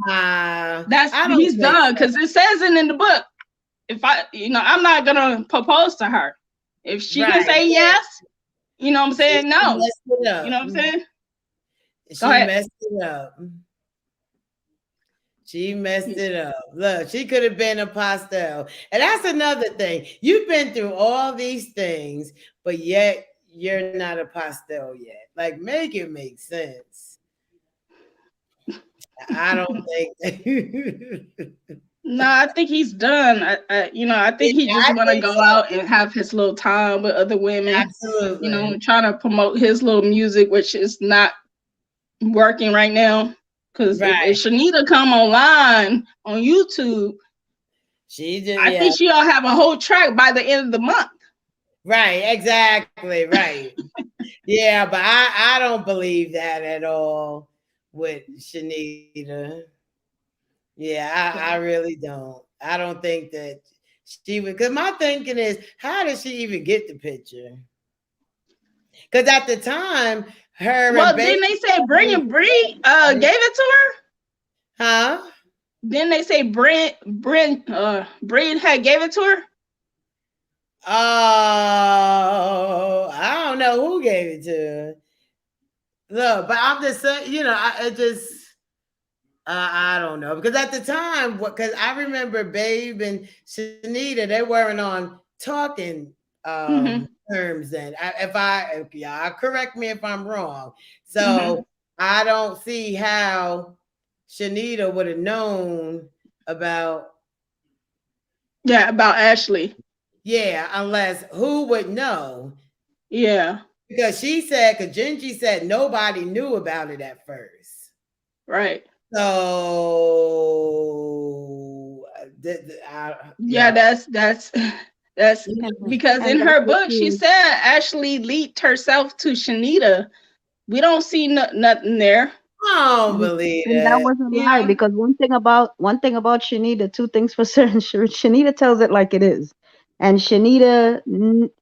done, because it says it in the book. If I'm not gonna propose to her. If she can say yes, you know what I'm saying? No. You know what I'm saying? She messed it up. She messed it up. Look, she could have been a pastel. And that's another thing. You've been through all these things, but yet you're not a pastel yet. Like, make it make sense. I don't think. No, I think he's done. I think he just want to go out and have his little time with other women. Absolutely. Trying to promote his little music, which is not working right now. Because if Shanita come online on YouTube, I think she'll have a whole track by the end of the month. Right, exactly, right. Yeah, but I don't believe that at all with Shanita. Yeah, I really don't. I don't think that she would, because my thinking is, how did she even get the picture? Because at the time, didn't they say Bree gave it to her? Huh? Didn't they say Bree had gave it to her? Oh, I don't know who gave it to her. Look, but I'm just saying, I don't know, because at the time, because I remember Babe and Shanita, they weren't on talking terms then. Correct me if I'm wrong. So I don't see how Shanita would have known about Ashley. Yeah, unless who would know? Yeah. Because Genji said nobody knew about it at first. Right. So that's because in her book she said Ashley leaked herself to Shanita. We don't see nothing there. I don't believe it. That wasn't lie, because one thing about Shanita, two things for certain. Shanita tells it like it is. And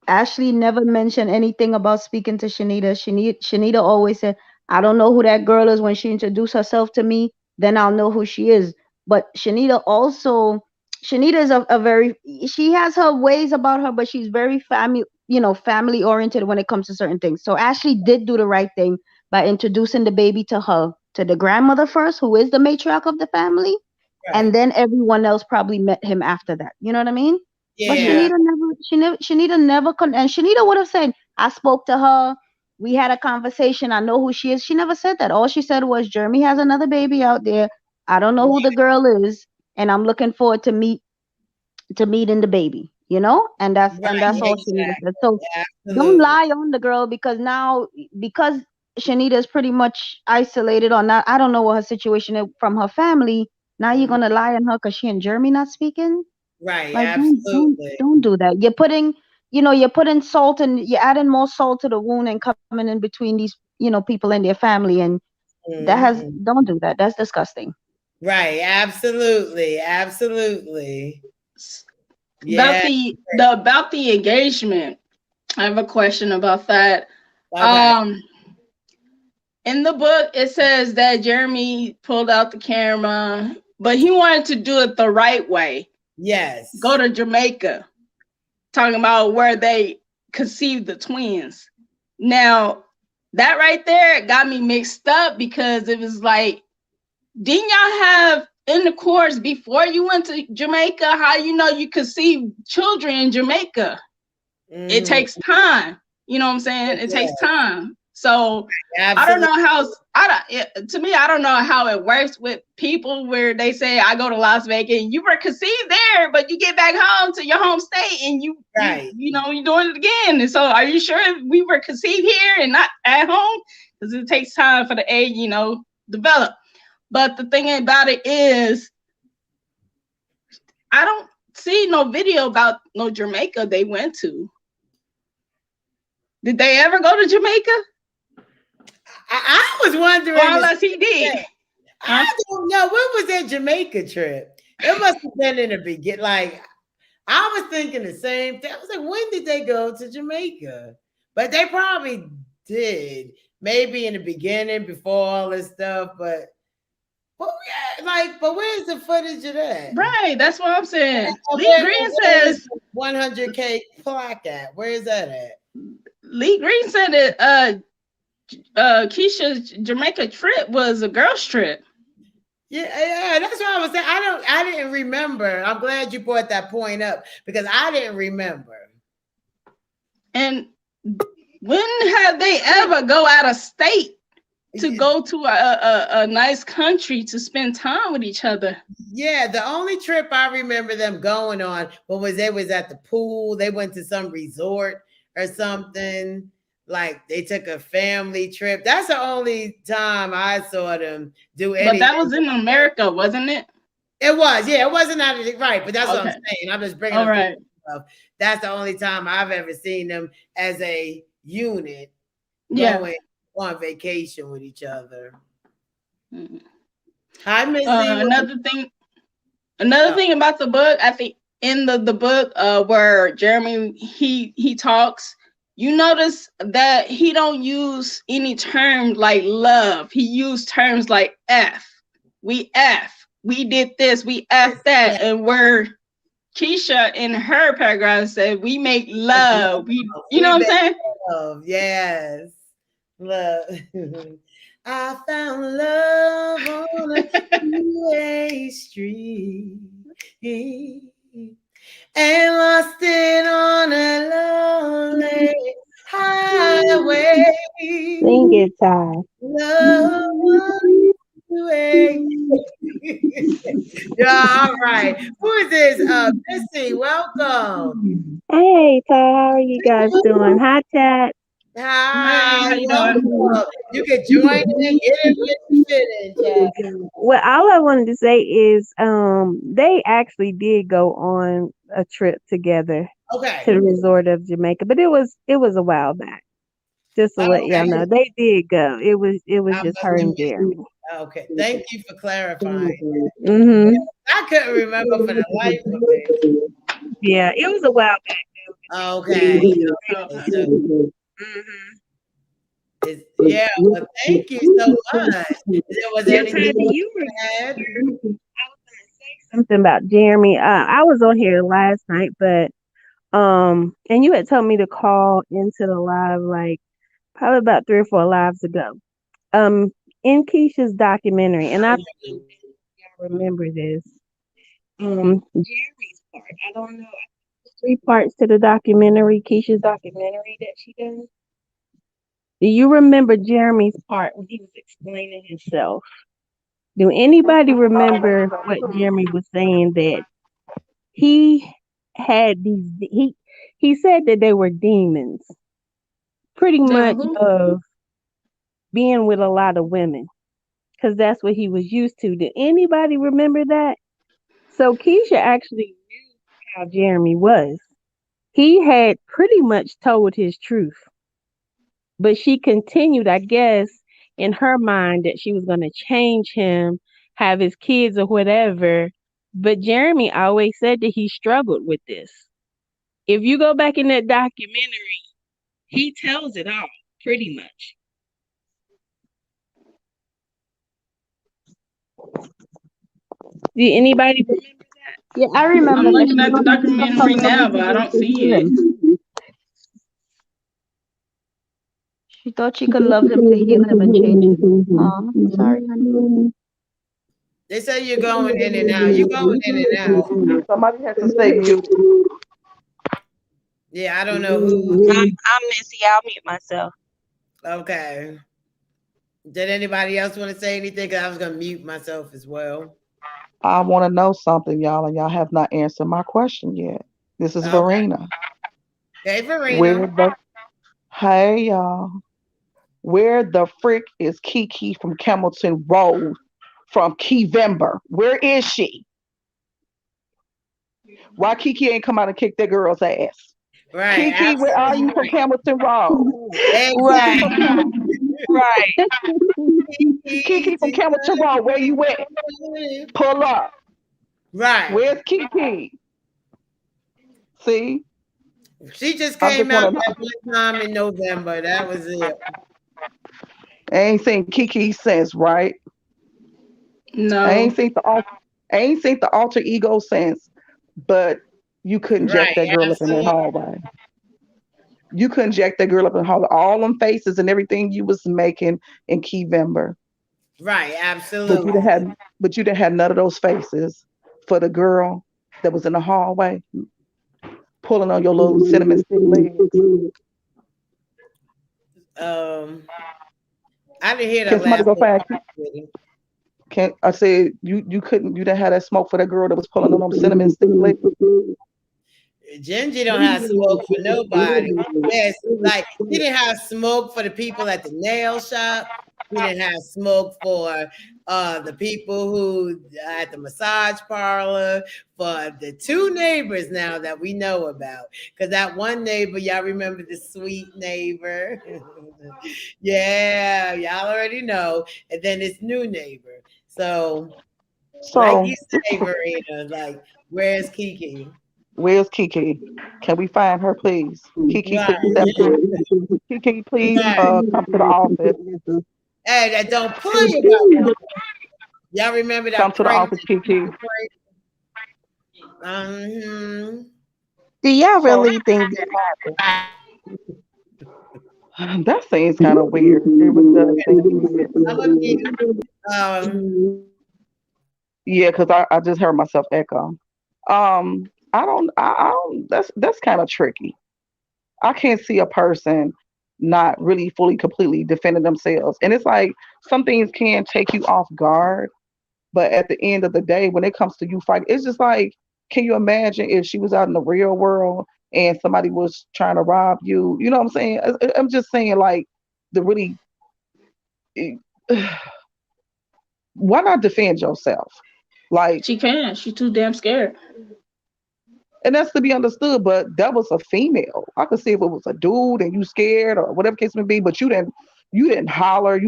Ashley never mentioned anything about speaking to Shanita. Shanita always said, I don't know who that girl is. When she introduced herself to me, then I'll know who she is. But Shanita is a very, she has her ways about her, but she's very family oriented when it comes to certain things. So Ashley did do the right thing by introducing the baby to the grandmother first, who is the matriarch of the family. Right. And then everyone else probably met him after that. You know what I mean? Yeah. But Shanita never and Shanita would have said, I spoke to her. We had a conversation. I know who she is. She never said that. All she said was, Jeremy has another baby out there. I don't know who the girl is, and I'm looking forward to meeting the baby. And that's all Shanita said. So don't lie on the girl, because Shanita is pretty much isolated or not. I don't know what her situation is from her family. Now you're gonna lie on her because she and Jeremy not speaking. Right. Like, absolutely. Don't do that. You're putting salt, and you're adding more salt to the wound and coming in between these, people and their family. And don't do that. That's disgusting. Right. Absolutely. Absolutely. Yeah. About the engagement, I have a question about that. Okay. In the book, it says that Jeremy pulled out the camera, but he wanted to do it the right way. Yes. Go to Jamaica, talking about where they conceived the twins. Now, that right there got me mixed up, because it was like, didn't y'all have intercourse before you went to Jamaica? How you conceive children in Jamaica? It takes time. You know what I'm saying? It takes time. So absolutely. To me, I don't know how it works with people where they say, I go to Las Vegas, and you were conceived there, but you get back home to your home state and you're doing it again. And so are you sure we were conceived here and not at home? Because it takes time for the egg, develop. But the thing about it is, I don't see no video about no Jamaica they went to. Did they ever go to Jamaica? I was wondering. Or unless he did. I don't know. What was that Jamaica trip? It must have been in the beginning. Like, I was thinking the same thing. I was like, when did they go to Jamaica? But they probably did. Maybe in the beginning before all this stuff. But where's the footage of that? Right, that's what I'm saying. Lee Green says 100K plaque at. Where is that at? Lee Green said that Keisha's Jamaica trip was a girl's trip. Yeah, that's what I was saying. I didn't remember. I'm glad you brought that point up because I didn't remember. And when have they ever go out of state to go to a nice country to spend time with each other? Yeah, the only trip I remember them going on they was at the pool. They went to some resort or something. Like they took a family trip. That's the only time I saw them do anything. But that was in America, wasn't it? It was, yeah. It wasn't out of the right, but that's what I'm saying. I'm just bringing up stuff. That's the only time I've ever seen them as a unit going on vacation with each other. Hi, Missy. Another thing about the book, I think in the book where Jeremy he talks. You notice that he don't use any term like love. He used terms like F. We F. We did this. We F that. And where Keisha in her paragraph said, we make love. You know what I'm saying? Love. Yes. Love. I found love on a two-way street. And lost it on a lonely highway. Sing it, Ty. Love way. Yeah, all right. Who is this? Missy, welcome. Hey, Ty, how are you guys doing? Hi, chat. Hi, how you doing? You can join in, get in, fit in, chat. Well, all I wanted to say is they actually did go on a trip together to the resort of Jamaica, but it was a while back. Just to let y'all know, they did go. It was just her and Jeremy. Okay, thank you for clarifying. Mm-hmm. I couldn't remember for the life of me. Yeah, it was a while back. Okay. Yeah, well, thank you so much. Was anything you had? I was gonna say something about Jeremy. I was on here last night, but and you had told me to call into the live like probably about 3 or 4 lives ago. In Keisha's documentary, and I don't know if y'all remember this. Jeremy's part. I don't know. 3 parts to the documentary, Keisha's documentary that she does. Do you remember Jeremy's part when he was explaining himself? Do anybody remember what Jeremy was saying that he had these? He said that they were demons, pretty much of being with a lot of women, because that's what he was used to. Did anybody remember that? So Keisha actually knew how Jeremy was. He had pretty much told his truth. But she continued, I guess, in her mind that she was going to change him, have his kids or whatever. But Jeremy always said that he struggled with this. If you go back in that documentary, he tells it all, pretty much. Did anybody remember that? Yeah, I remember. I'm looking at the documentary now, but I don't see it. She thought she could love him to heal him and change him. Oh, sorry, honey. They say you're going in and out. You're going in and out. Somebody has to stay mute. Yeah, I don't know who. I'm Missy. I'll mute myself. Okay. Did anybody else want to say anything? Because I was going to mute myself as well. I want to know something, y'all, and y'all have not answered my question yet. This is Verena. Hey, Verena. Hey, y'all. Where the frick is Kiki from Campbellton Road from Keyvember? Where is she? Why Kiki ain't come out and kick that girl's ass? Right. Kiki, where are you Absolutely from Hamilton Road? Kiki right. from Exactly. Camilton. Right. Kiki from Easy Hamilton Road. Where you at? time. Pull up. Right. Where's Kiki? See, She just I just came out want to. that one time in November. That was it. I ain't seen Kiki since, right? I ain't No. seen the al- I ain't seen the alter ego since, but you couldn't jack Right. that girl up in that Absolutely. hallway. You couldn't jack that girl up in the hallway. All them faces and everything you was making in Keyvember, Right. but you Absolutely. didn't have, but you didn't have none of those faces for the girl that was in the hallway pulling on your little cinnamon stick legs. Um, I didn't hear Can that somebody last go little find? part. Really. Can I said you couldn't, you didn't have that smoke for that girl that was pulling on them cinnamon stick legs. Genji don't have smoke for nobody. Yes, like he didn't have smoke for the people at the nail shop. He didn't have smoke for the people who at the massage parlor, for the two neighbors now that we know about. Because that one neighbor, y'all remember the sweet neighbor? Yeah, y'all already know. And then this new neighbor. So, like So you say, Marina, like, where's Kiki? where's Kiki? Can we find her, please? Kiki, Right, please step yeah, to. Kiki, please right. come to the office. Hey, that don't play about that. Y'all remember Come that to the prank? office, Kiki. Um, Do y'all So really think that happened? that seems kind of weird. It really does seem weird. some of you, Yeah, because I just heard myself echo. I don't. That's kind of tricky. I can't see a person not really fully completely defending themselves, and it's like some things can take you off guard. But at the end of the day, when it comes to you fighting, it's just like, can you imagine if she was out in the real world and somebody was trying to rob you? You know what I'm saying? I'm just saying, like, the really, why not defend yourself? Like, She can. She's too damn scared. and that's to be understood. But that was a female. I could see if it was a dude and you scared or whatever case may be, but you didn't holler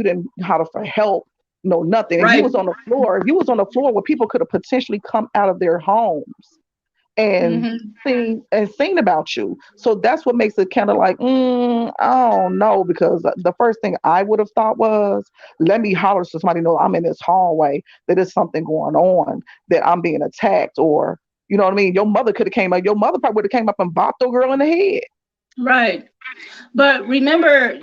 for help, no nothing. And you Right. was on the floor. You was on the floor where people could have potentially come out of their homes and Hmm. seen about you. So that's what makes it kind of like, I don't know, because the first thing I would have thought was, let me holler so somebody know I'm in this hallway, that there's something going on, that I'm being attacked, or you know what I mean. Your mother could have came up. Your mother probably would have came up and bopped the girl in the head. Right. But remember,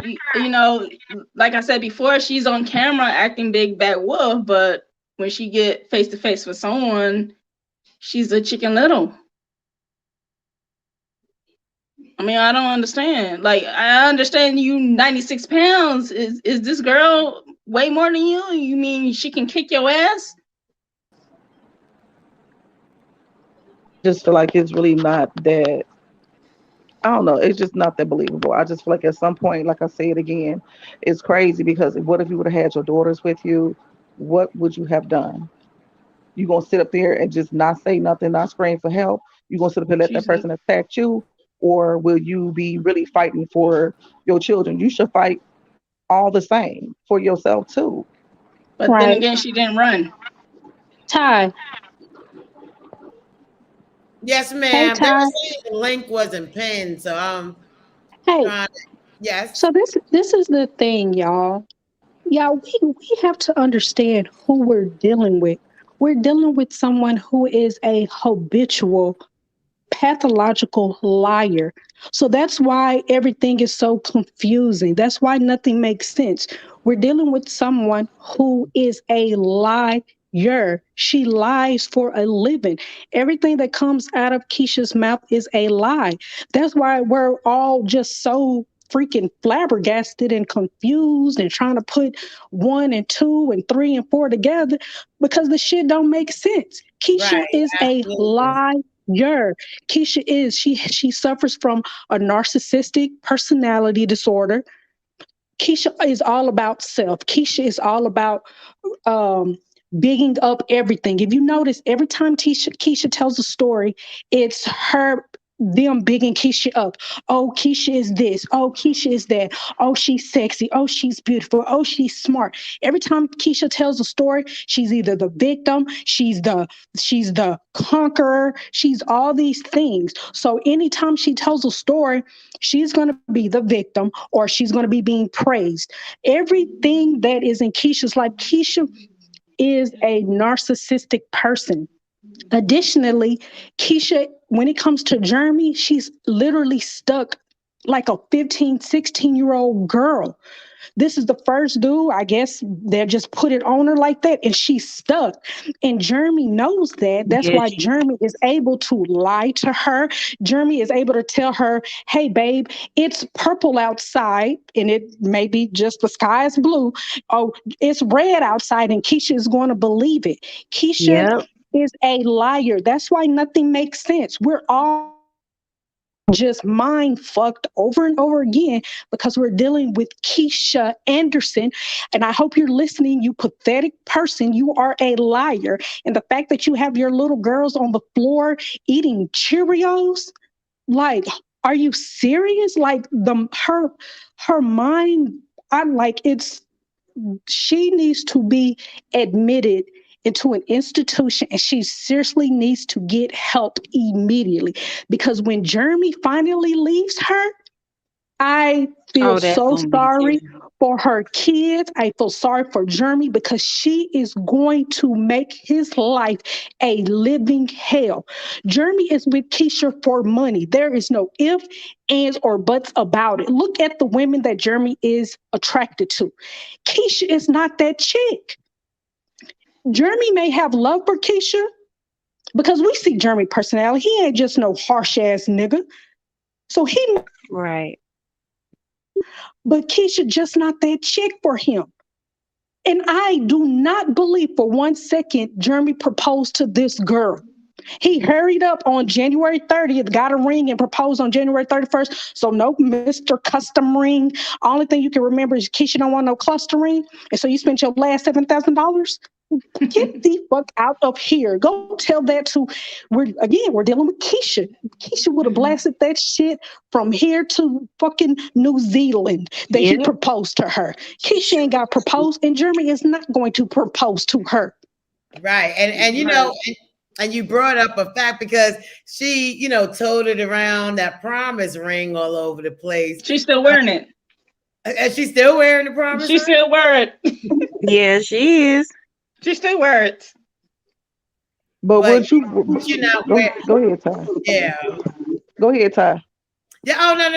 like I said before, she's on camera acting big bad wolf, but when she get face to face with someone, she's a chicken little. I mean, I don't understand. Like, I understand you 96 pounds. Is this girl way more than you? You mean she can kick your ass? I just feel like it's really not that. I don't know. It's just not that believable. I just feel like at some point, like I say it again, it's crazy because what if you would have had your daughters with you? What would you have done? You gonna sit up there and just not say nothing, not scream for help? You gonna sit up and let that She's person attack you, or will you be really fighting for your children? You should fight all the same for yourself too. But then Right. again, she didn't run. Ty. yes, Hey, ma'am. They Ty. were saying the link wasn't pinned, so I'm Hey. trying to. Yes. So this is the thing, y'all. Yeah, we have to understand who we're dealing with. We're dealing with someone who is a habitual pathological liar. So that's why everything is so confusing. That's why nothing makes sense. We're dealing with someone who is a liar. She lies for a living. Everything that comes out of Keisha's mouth is a lie. That's why we're all just so freaking flabbergasted and confused and trying to put one and two and three and four together because the shit don't make sense. Right. Keisha is a Absolutely. liar. Keisha is she suffers from a narcissistic personality disorder. Keisha is all about self. Keisha is all about um bigging up everything. If you notice, every time Keisha tells a story, it's her them bigging Keisha up. Oh, Keisha is this. Oh, Keisha is that. Oh, she's sexy. Oh, she's beautiful. Oh, she's smart. Every time Keisha tells a story, she's either the victim, she's the conqueror, she's all these things. So anytime she tells a story, she's going to be the victim or she's going to be being praised. Everything that is in Keisha's life, Keisha is a narcissistic person. Additionally, Keisha, when it comes to Jeremy, she's literally stuck like a 15, 16-year-old girl. This is the first dude, I guess they just put it on her like that, and she's stuck. And Jeremy knows that. That's Yeah, why Jeremy is able to lie to her. Jeremy is able to tell her, hey, babe, it's purple outside, and it may be just the sky is blue. Oh, it's red outside, and Keisha is going to believe it. Keisha yep. is a liar. That's why nothing makes sense. We're all just mind fucked over and over again because we're dealing with Keisha Anderson. And I hope you're listening, you pathetic person. You are a liar. And the fact that you have your little girls on the floor eating Cheerios, like, are you serious? Like her mind, I'm like, she needs to be admitted into an institution and she seriously needs to get help immediately because when Jeremy finally leaves her, I feel Oh, that's so gonna be sorry different. for her kids. I feel sorry for Jeremy because she is going to make his life a living hell. Jeremy is with Keisha for money. There is no if, ands, or buts about it. Look at the women that Jeremy is attracted to. Keisha is not that chick. Jeremy may have love for Keisha because we see Jeremy personality. He ain't just no harsh ass nigga. So he, Right. but Keisha just not that chick for him. And I do not believe for 1 second Jeremy proposed to this girl. He hurried up on January 30th, got a ring, and proposed on January 31st. So no Mr. Custom ring. Only thing you can remember is Keisha don't want no cluster ring. And so you spent your last $7,000. Get the fuck out of here. Go tell that to we're dealing with Keisha. Keisha would have blasted that shit from here to fucking New Zealand that he Yep. proposed to her. Keisha ain't got proposed, and Jeremy is not going to propose to her. Right. And you know, and you brought up a fact because she, toted around that promise ring all over the place. She's still wearing it. And she's still wearing the promise She's ring? still wearing it. Yeah, she is. She still wear it. But would you you not go, wear? go ahead, Ty? Yeah. Go ahead, Ty. Yeah. Oh no.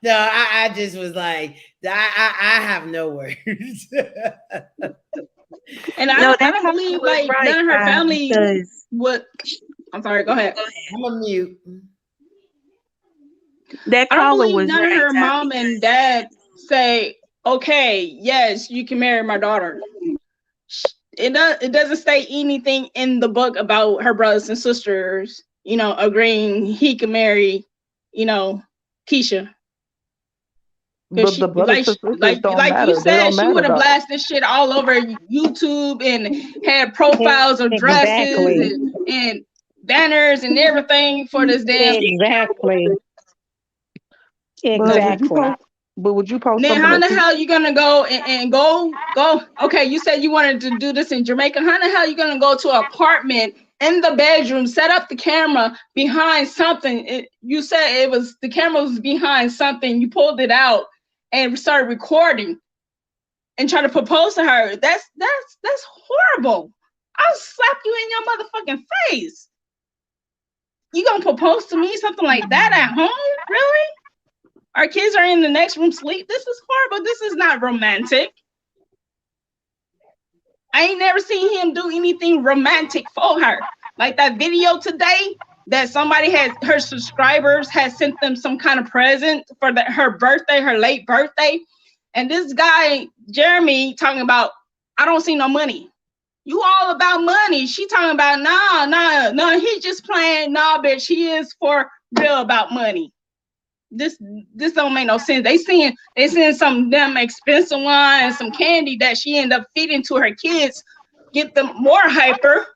No. I just was like, I have no words. And No, I that don't believe was like right, none of her Ty, family because would. I'm sorry. Go ahead. I'm a mute. that I don't caller believe was none of right, her Ty, mom and dad say, "Okay, yes, you can marry my daughter." It doesn't say anything in the book about her brothers and sisters, agreeing he can marry, Keisha. But She, the brothers and sisters don't like you matter. They said, don't she matter would have though. blasted shit all over YouTube and had profiles of dresses Exactly. and banners and everything for this damn. Exactly. But would you Exactly. post? But would you post Then something how in that the you? hell you gonna go and go? Okay, you said you wanted to do this in Jamaica. How in the hell you gonna go to an apartment in the bedroom, set up the camera behind something? You said the camera was behind something. You pulled it out and started recording and try to propose to her. That's horrible. I'll slap you in your motherfucking face. You gonna propose to me something like that at home? Really? Our kids are in the next room sleep. This is horrible. This is not romantic. I ain't never seen him do anything romantic for her. Like that video today that her subscribers had sent them some kind of present for her birthday, her late birthday. And this guy, Jeremy, talking about, I don't see no money. You all about money. She talking about, nah, he just playing. Nah, bitch, he is for real about money. This don't make no sense. They seeing some damn expensive wine and some candy that she ended up feeding to her kids, get them more hyper.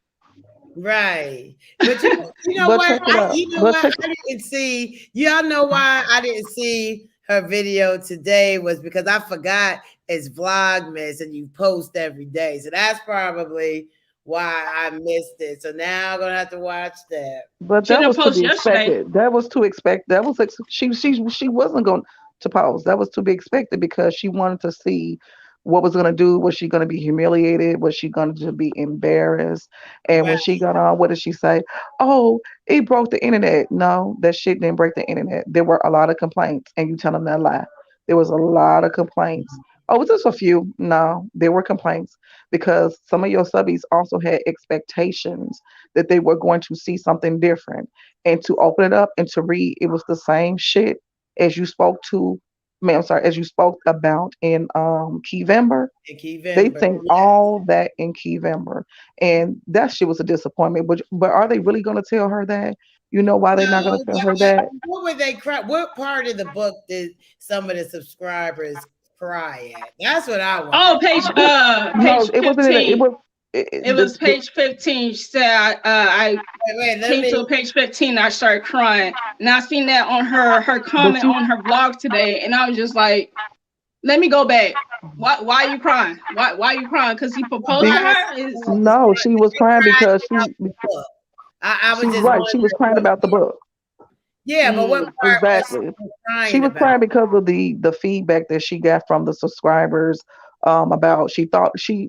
Right. But you know But what? check it out. But check I didn't see, y'all know why I didn't see her video today was because I forgot it's Vlogmas and you post every day. So that's probably why I missed it. So now I'm gonna have to watch that. But She that didn't was to post be yesterday. expected. That was to expect. That was she wasn't going to pause. That was to be expected because she wanted to see what was going to do. Was she going to be humiliated? Was she going to be embarrassed? And Right. when she got on, what did she say? Oh, it broke the internet. No, that shit didn't break the internet. There were a lot of complaints, and you tell them that lie. There was a lot of complaints. Oh, was this a few? No, there were complaints because some of your subbies also had expectations that they were going to see something different. And to open it up and to read, it was the same shit as you spoke to, man, I'm sorry, as you spoke about in Keyvember. And They Keyvember. think all that in Keyvember. And that shit was a disappointment. But are they really gonna tell her that? You know why they're not No, gonna tell her that? what would they cry? What part of the book did some of the subscribers cry at? That's what I want to Oh, No, page it wasn't in it 15. was It was page 15. She said I wait, let came me to page 15. I started crying, and I seen that on her but comment you on her blog today, and I was just like, let me go back. Why are you crying? Why are you crying? Because he proposed to about her? Is no, she was crying cried because about the book. I was she's just right. She was wondering crying what. about the book. Yeah, but what mm, part was Exactly. she She crying was about? crying because of the feedback that she got from the subscribers about she thought she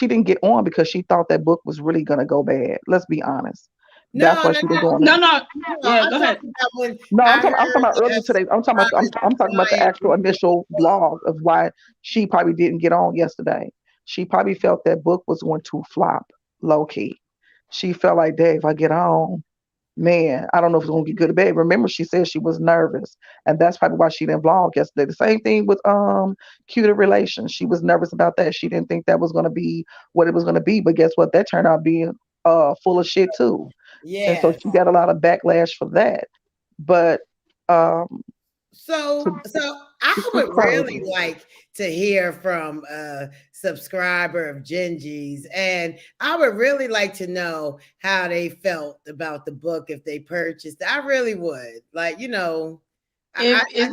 didn't get on because she thought that book was really gonna go bad. Let's be honest. That's No, why no, she didn't no, go on it. no. no. Yeah, I'm go ahead. talking about when No, I heard I'm talking about earlier the today. I'm talking about the subscribers actual crying. initial vlog of why she probably didn't get on yesterday. She probably felt that book was going to flop low key. She felt like, Dave, if I get on, man, I don't know if it's gonna get good or bad. Remember, she said she was nervous, and that's probably why she didn't vlog yesterday. The same thing with cuter relations. She was nervous about that. She didn't think that was gonna be what it was gonna be, but guess what? That turned out being full of shit too, and so Yes. she got a lot of backlash for that. But um, to, So I it's just would really crazy. like to hear from a subscriber of Genji's, and I would really like to know how they felt about the book if they purchased. I really would. Like, I just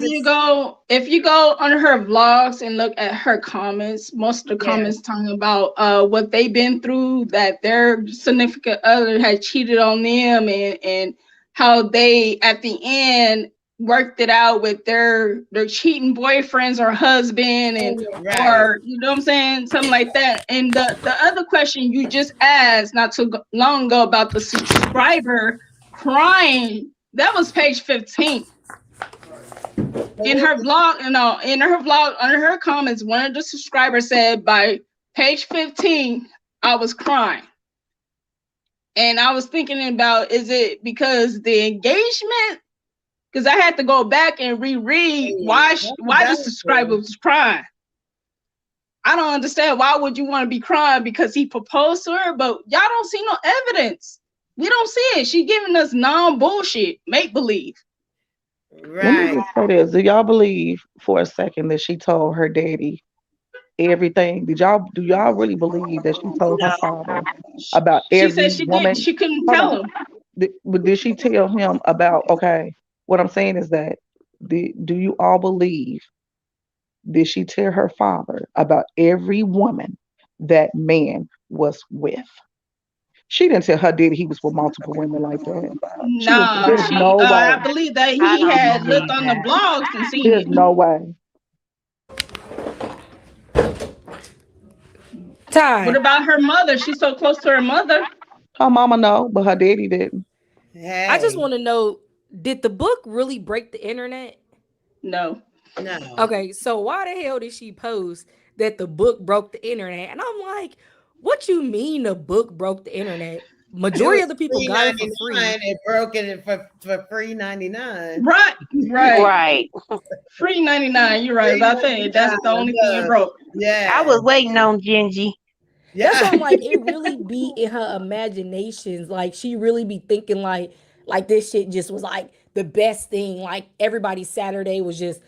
If you go on her vlogs and look at her comments, most of the yeah. comments talking about what they've been through, that their significant other had cheated on them, and how they at the end worked it out with their cheating boyfriends or husband, and Right. or you know what I'm saying, something like that. And the other question you just asked not too long ago about the subscriber crying, that was page 15 But in what her was blog. In her vlog, under her comments, one of the subscribers said by page 15 I was crying, and I was thinking about, is it because the engagement? Because I had to go back and reread why the subscriber was crying. I don't understand, why would you want to be crying because he proposed to her? But y'all don't see no evidence. We don't see it. She giving us non-bullshit make believe. Let me right. just say this: do y'all believe for a second that she told her daddy everything? Do y'all really believe that she told her father about She every said she did. woman? She couldn't Hold tell on. him. But did she tell him about, okay, what I'm saying is that, do you all believe, did she tell her father about every woman that man was with? She didn't tell her daddy he was with multiple women like that. Nah, There's no I way. believe that I he don't had looked believe on the that. blogs and seen There's it. no way. What Ty, about her mother? She's so close to her mother. Her mama know, but her daddy didn't. I just Hey, want to know, did the book really break the internet? No. no. Okay, so why the hell did she post that the book broke the internet? And I'm like, what you mean the book broke the internet? It Majority was of the people free got it for free. 99. It broke it for free 99. Right, right. Right. Free 99. You're right Free about that. That's the 99. only thing it broke. I Yeah. was waiting on Genji. That's Yeah. why I'm like, it really be in her imaginations. Like she really be thinking like this shit just was like the best thing. Like everybody's Saturday was just,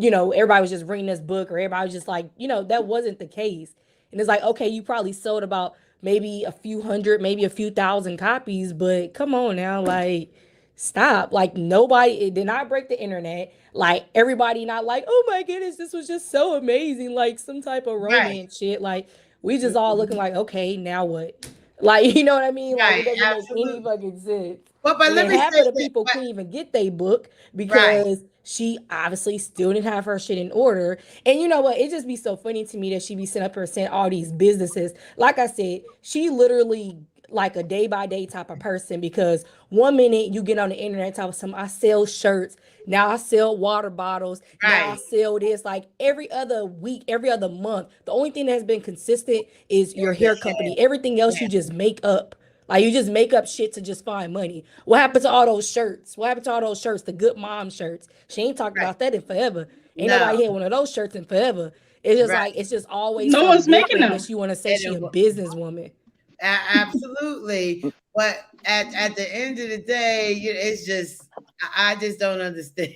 everybody was just reading this book, or everybody was just like, that wasn't the case. And it's like, okay, you probably sold about maybe a few hundred, maybe a few thousand copies, but come on now, like stop. Like nobody, it did not break the internet. Like everybody not like, oh my goodness, this was just so amazing, like some type of Right. romance shit. Like we just all looking like, okay, now what? Like, you know what I mean? Like Right, it doesn't make any absolutely. fucking sense. But And let then me half say of the that. people But, couldn't even get their book right. because she obviously still didn't have her shit in order. And you know what? It just be so funny to me that she be sitting up here saying all these businesses. Like I said, she literally like a day by day type of person because one minute you get on the internet talking some I sell shirts, now I sell water bottles, now I Right. sell this. Like every other week, every other month, the only thing that has been consistent is your Is the hair hair. company. Everything else you just make up. Like you just make up shit to just find money. What happened to all those shirts? What happened to all those shirts? The good mom shirts. She ain't talked Right. about that in forever. Ain't No. nobody had one of those shirts in forever. It's just Right. like it's just always No something one's making different them. that she want to say And she a it, businesswoman. absolutely. But at the end of the day, it's just I just don't understand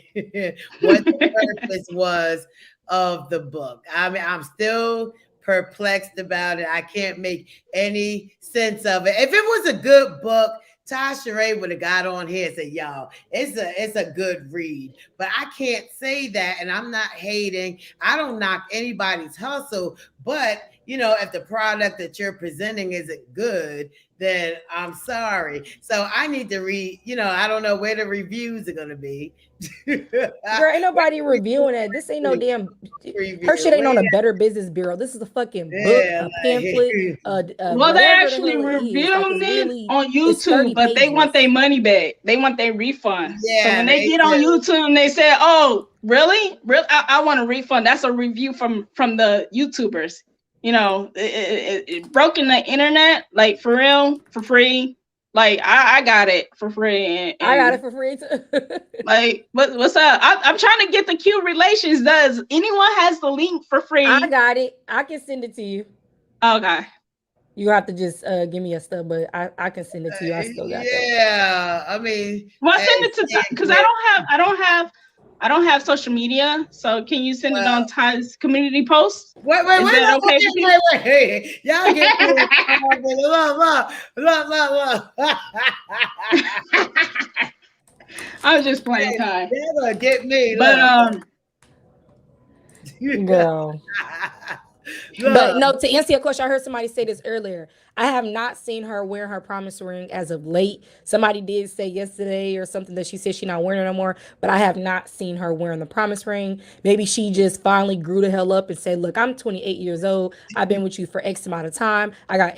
what the purpose was of the book. I mean, I'm still perplexed about it. I can't make any sense of it. If it was a good book, TyeSheree would have got on here and said, "Y'all, it's a good read." But I can't say that, and I'm not hating. I don't knock anybody's hustle, but if the product that you're presenting isn't good, then I'm sorry. So I need to read, I don't know where the reviews are going to be. Girl, ain't nobody reviewing that. This ain't no damn. Her shit ain't on a Better Business Bureau. This is a fucking book, Yeah, a pamphlet, Well, they whatever the actually hell it is. Like reviewing it's it really, on it's YouTube, 30 but they want their pages. money back. They want their refund. So yeah, when they get on YouTube and they say, "Oh, really? Really? I want a refund." That's a review from the YouTubers. It broken the internet, like for real, for free. Like I got it for free, and I got it for free too. like what's up? I'm trying to get the Q relations. Does anyone has the link for free? I got it. I can send it to you. Okay. You have to just give me a stuff, but I can send it to you. I still got that. Yeah, I mean, well, send it to because I don't have social media. So can you send it on Ty's community post? Wait, Is that okay with you? wait. Y'all get me. Look. I was just playing, Ty. Never get me. But girl. But no, to answer your question, I heard somebody say this earlier. I have not seen her wearing her promise ring as of late. Somebody did say yesterday or something that she said she's not wearing it no more, but I have not seen her wearing the promise ring. Maybe she just finally grew the hell up and said, look, I'm 28 years old. I've been with you for X amount of time. I got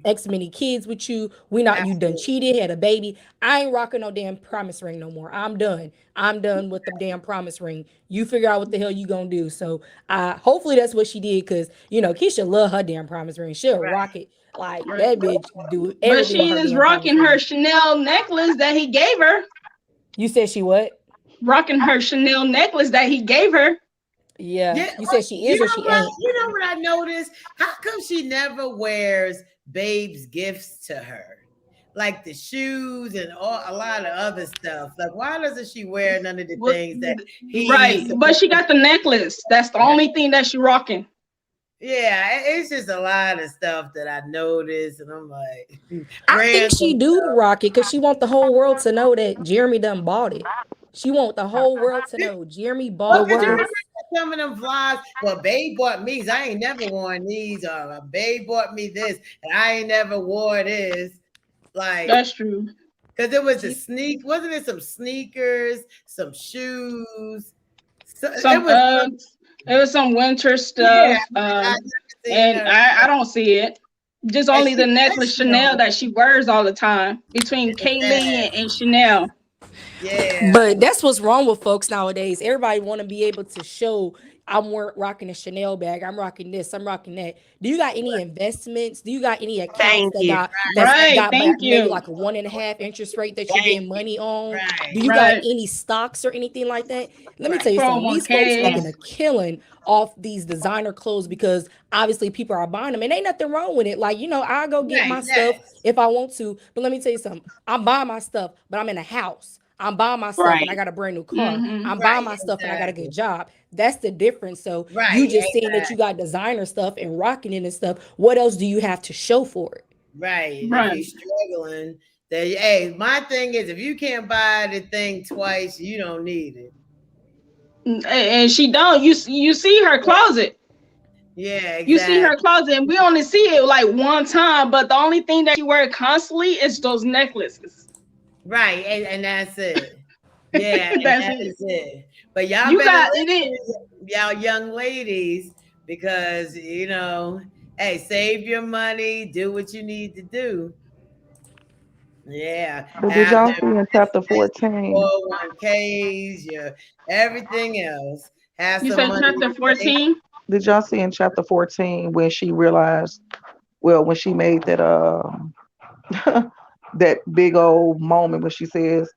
X many kids with you. You done cheated, had a baby. I ain't rocking no damn promise ring no more. I'm done. I'm done with the damn promise ring. You figure out what the hell you gonna do. So hopefully that's what she did, because Keisha love her damn promise ring. She'll rock it. Like that bitch do everything. But she is rocking her Chanel necklace that he gave her. You said she what? Rocking her Chanel necklace that he gave her. Yeah. You said she is or she ain't. You know what I noticed? How come she never wears Babe's gifts to her? Like the shoes and a lot of other stuff. Like, why doesn't she wear none of the things that he right? But she got the necklace. That's the only thing that she rocking. Yeah, it's just a lot of stuff that I noticed, and I'm like, I think she do rock it because she want the whole world to know that Jeremy done bought it. She want the whole world to know Jeremy bought it. Some of them vlogs, well, Babe bought me. I ain't never worn these, or Babe bought me this, and I ain't never wore this. Like, that's true. Because it was wasn't it some sneakers, some shoes, it was some winter stuff, and I don't see it. Just only the necklace Chanel that she wears all the time between Kaylee and Chanel. Yeah, but that's what's wrong with folks nowadays. Everybody want to be able to show I'm rocking a Chanel bag. I'm rocking this. I'm rocking that. Do you got any investments? Do you got any accounts that got maybe like a 1.5 interest rate that you're getting money on? Do you got any stocks or anything like that? Let me tell you something. These folks making a killing off these designer clothes because obviously people are buying them, and ain't nothing wrong with it. Like, I go get my stuff if I want to. But let me tell you something. I'm buying my stuff, but I'm in a house. I'm buying my stuff and I got a brand new car. I'm buying my stuff and I got a good job. That's the difference. So you just saying that you got designer stuff and rocking it and stuff. What else do you have to show for it? Right. If Right. you're struggling, then hey, my thing is if you can't buy the thing twice, you don't need it. And she don't. You see her closet. Yeah, You see her exactly. closet, and we only see it like one time. But the only thing that she wear constantly is those necklaces. Right. And that's it. Yeah, and That's that it. is it. But y'all You better got it. listen, y'all young ladies, because hey, save your money, do what you need to do. Yeah, But did have y'all them see in chapter 14? 401ks, your everything else. Have You some said money chapter saved. 14. Did y'all see in chapter 14 when she realized, well, when she made that that big old moment when she says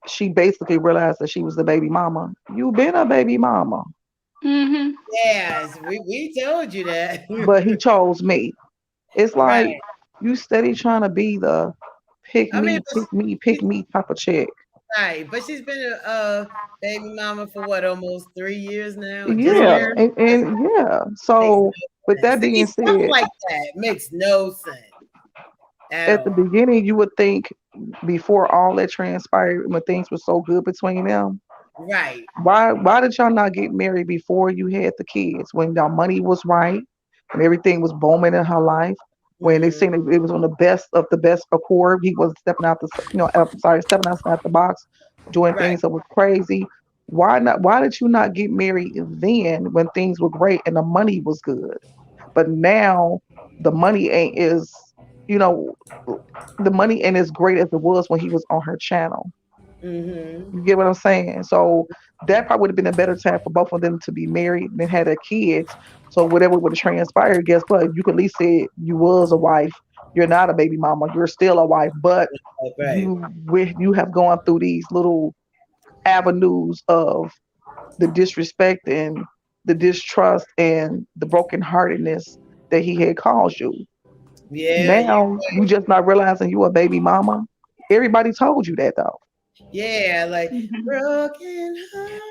she basically realized that she was the baby mama. You been a baby mama, Mm-hmm. Yes, we told you that. but he chose me. It's Right. like you steady trying to be the pick I mean, me, pick me, pick me type of chick. right, but she's been a baby mama for what, almost 3 years now, or just 3 Yeah, years. and yeah. makes So with no sense. that being See, stuff said, like that makes no sense at at the all. beginning you would think before all that transpired when things were so good between them, Right. why did y'all not get married before you had the kids when y'all money was right and everything was booming in her life? When they Mhm. seen it was on the best of the best accord, he wasn't stepping out the sorry, stepping outside the box, doing Right. things that was crazy. Why not? Why did you not get married then when things were great and the money was good? But now the money ain't as you know the money ain't as great as it was when he was on her channel. Mhm. You get what I'm saying? So that probably would have been a better time for both of them to be married and had their kids. So whatever would have transpired, guess what? You could at least say you was a wife. You're not a baby mama. You're still a wife, but Right. you have gone through these little avenues of the disrespect and the distrust and the brokenheartedness that he had caused you. Yeah. Now you just not realizing you a baby mama. Everybody told you that though. Yeah. Like Mhm. broken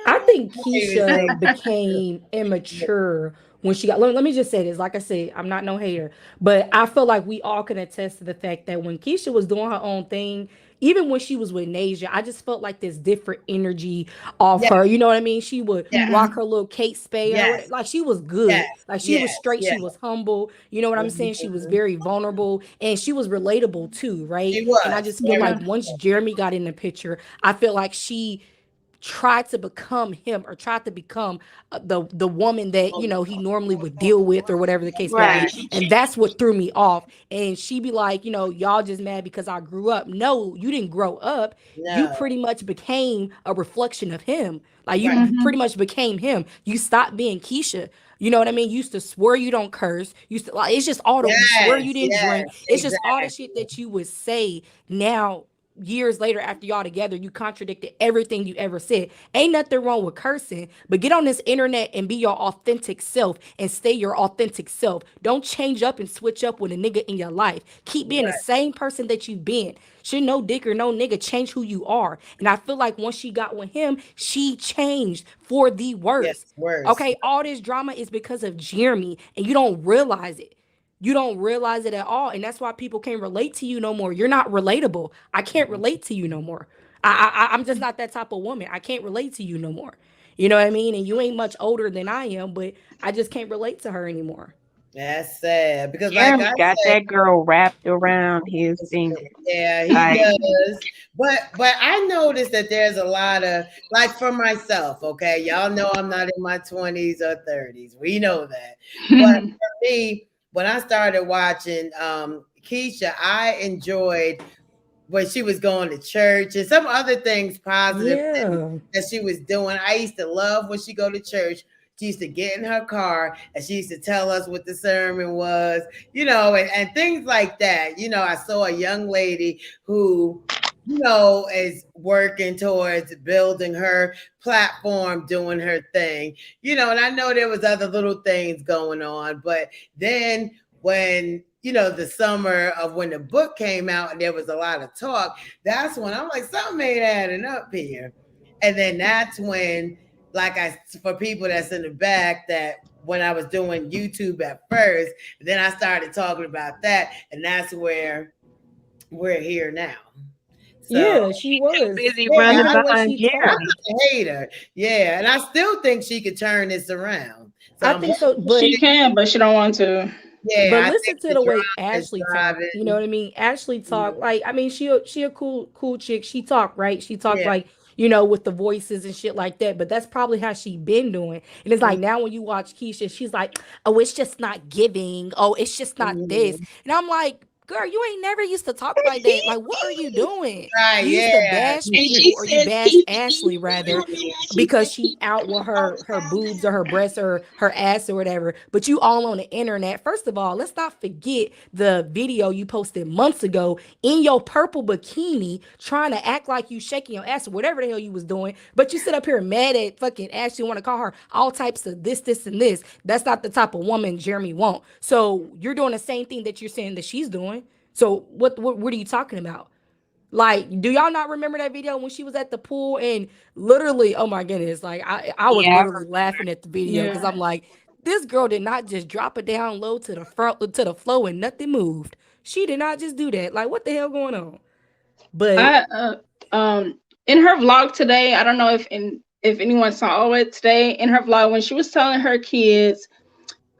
I heart. think I can't even Keisha sing. became immature when she got. Let me just say this. Like I said, I'm not no hater, but I feel like we all can attest to the fact that when Keisha was doing her own thing, even when she was with Nasia, I just felt like this different energy off Yes. her. You know what I mean? She would Yes. rock her little Kate Spade, Yes. like she was Yes. good. Like she was Yes. straight. Yes. She was humble. You know what I'm saying? She was Mhm. very vulnerable and she was relatable too, right? She And I was just feel very like Yeah. much. once Jeremy got in the picture, I feel like she tried to become him or tried to become the woman that he normally would deal with or whatever the case may Right. be, and that's what threw me off. And she be like, y'all just mad because I grew up. No, you didn't grow up. You No. pretty much became a reflection of him. Like you, Right. you Mm-hmm. pretty much became him. You stopped being Keisha. You know what I mean? You used to swear you don't curse. Used to like it's just all the you swear Yes. you didn't Yes. drink. It's just all the shit Exactly. that you would say now years later after y'all together, you contradicted everything you ever said. Ain't nothing wrong with cursing, but get on this internet and be your authentic self and stay your authentic self. Don't change up and switch up with a nigga in your life. Keep being the Right. same person that you've been. Should no dick or no nigga change who you are. And I feel like once she got with him, she changed for the Yes. worse. Worse. Okay, all this drama is because of Jeremy, and you don't realize it. You don't realize it at all. And that's why people can't relate to you no more. You're not relatable. I can't relate to you no more. I'm just not that type of woman. I can't relate to you no more. You know what I mean? And you ain't much older than I am, but I just can't relate to her anymore. That's sad because, like I Jeremy got said, that girl wrapped around his finger. yeah, he Like, does. But I noticed that there's a lot of, like, for myself. Okay, y'all know I'm not in my 20s or 30s. We know that. But for me, when I started watching Keisha, I enjoyed when she was going to church and some other things positive Yeah. that she was doing. I used to love when she go to church. She used to get in her car and she used to tell us what the sermon was, and things like that. I saw a young lady who, is working towards building her platform, doing her thing, and I know there was other little things going on, but then when the summer of when the book came out and there was a lot of talk, that's when I'm like, something ain't adding up here. And then that's when for people that's in the back, that when I was doing YouTube at first, then I started talking about that, and that's where we're here now. So, yeah, she was busy yeah, running even the way behind she I'm talked. Jeremy. not a hater. Yeah, and I still think she could turn this around. So I I'm think so, but She can, but she don't want to. yeah, I listen think to the the way drama is Ashley talk. You know driving. what I mean? Ashley talk like, I mean, she a cool chick. She talk right. She talk Yeah. like, with the voices and shit like that. But that's probably how she been doing. And it's like now when you watch Keesha, she's like, oh, it's just not giving. Oh, it's just not this. Mhm. And I'm like, girl, you ain't never used to talk like that. Like, what are you doing? Right, You used to yeah. bash And she people, or you said, bash Ashley rather, because she out with her boobs or her breasts or her ass or whatever. But you all on the internet. First of all, let's not forget the video you posted months ago in your purple bikini trying to act like you shaking your ass or whatever the hell you was doing. But you sit up here mad at fucking Ashley, want to call her all types of this, and this. That's not the type of woman Jeremy want. So you're doing the same thing that you're saying that she's doing. So what are you talking about? Like, do y'all not remember that video when she was at the pool and literally, oh my goodness, like I was Yeah. literally laughing at the video because yeah. I'm like, this girl did not just drop it down low to the front to the floor and nothing moved. She did not just do that. Like, what the hell going on? But I in her vlog today, I don't know if anyone saw it today in her vlog when she was telling her kids,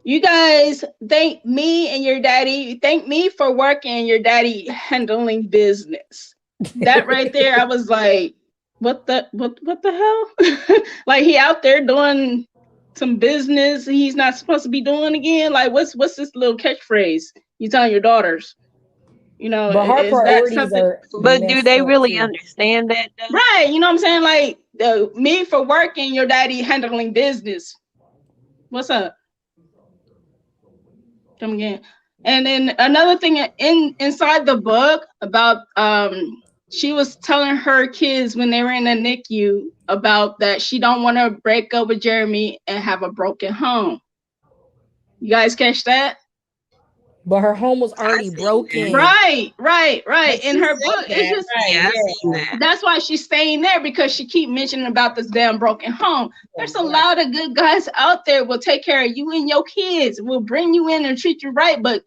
you guys thank me and your daddy, thank me for working and your daddy handling business. That right there, I was like, what the hell? Like, he out there doing some business he's not supposed to be doing again. Like, what's this little catchphrase you telling your daughters? but her Is that priorities something? are But do messed they up really too. understand that though? Right, you know what I'm saying? Like, me for working, your daddy handling business. What's up? Come again. And then another thing inside the book about she was telling her kids when they were in the NICU about that she don't want to break up with Jeremy and have a broken home. You guys catch that? But her home was I already seen that. broken. Right. But In she her said book, it's that, just right? Yeah, I Yeah. seen that. that's why she's staying there, because she keep mentioning about this damn broken home. There's a lot of good guys out there will take care of you and your kids, will bring you in and treat you right. But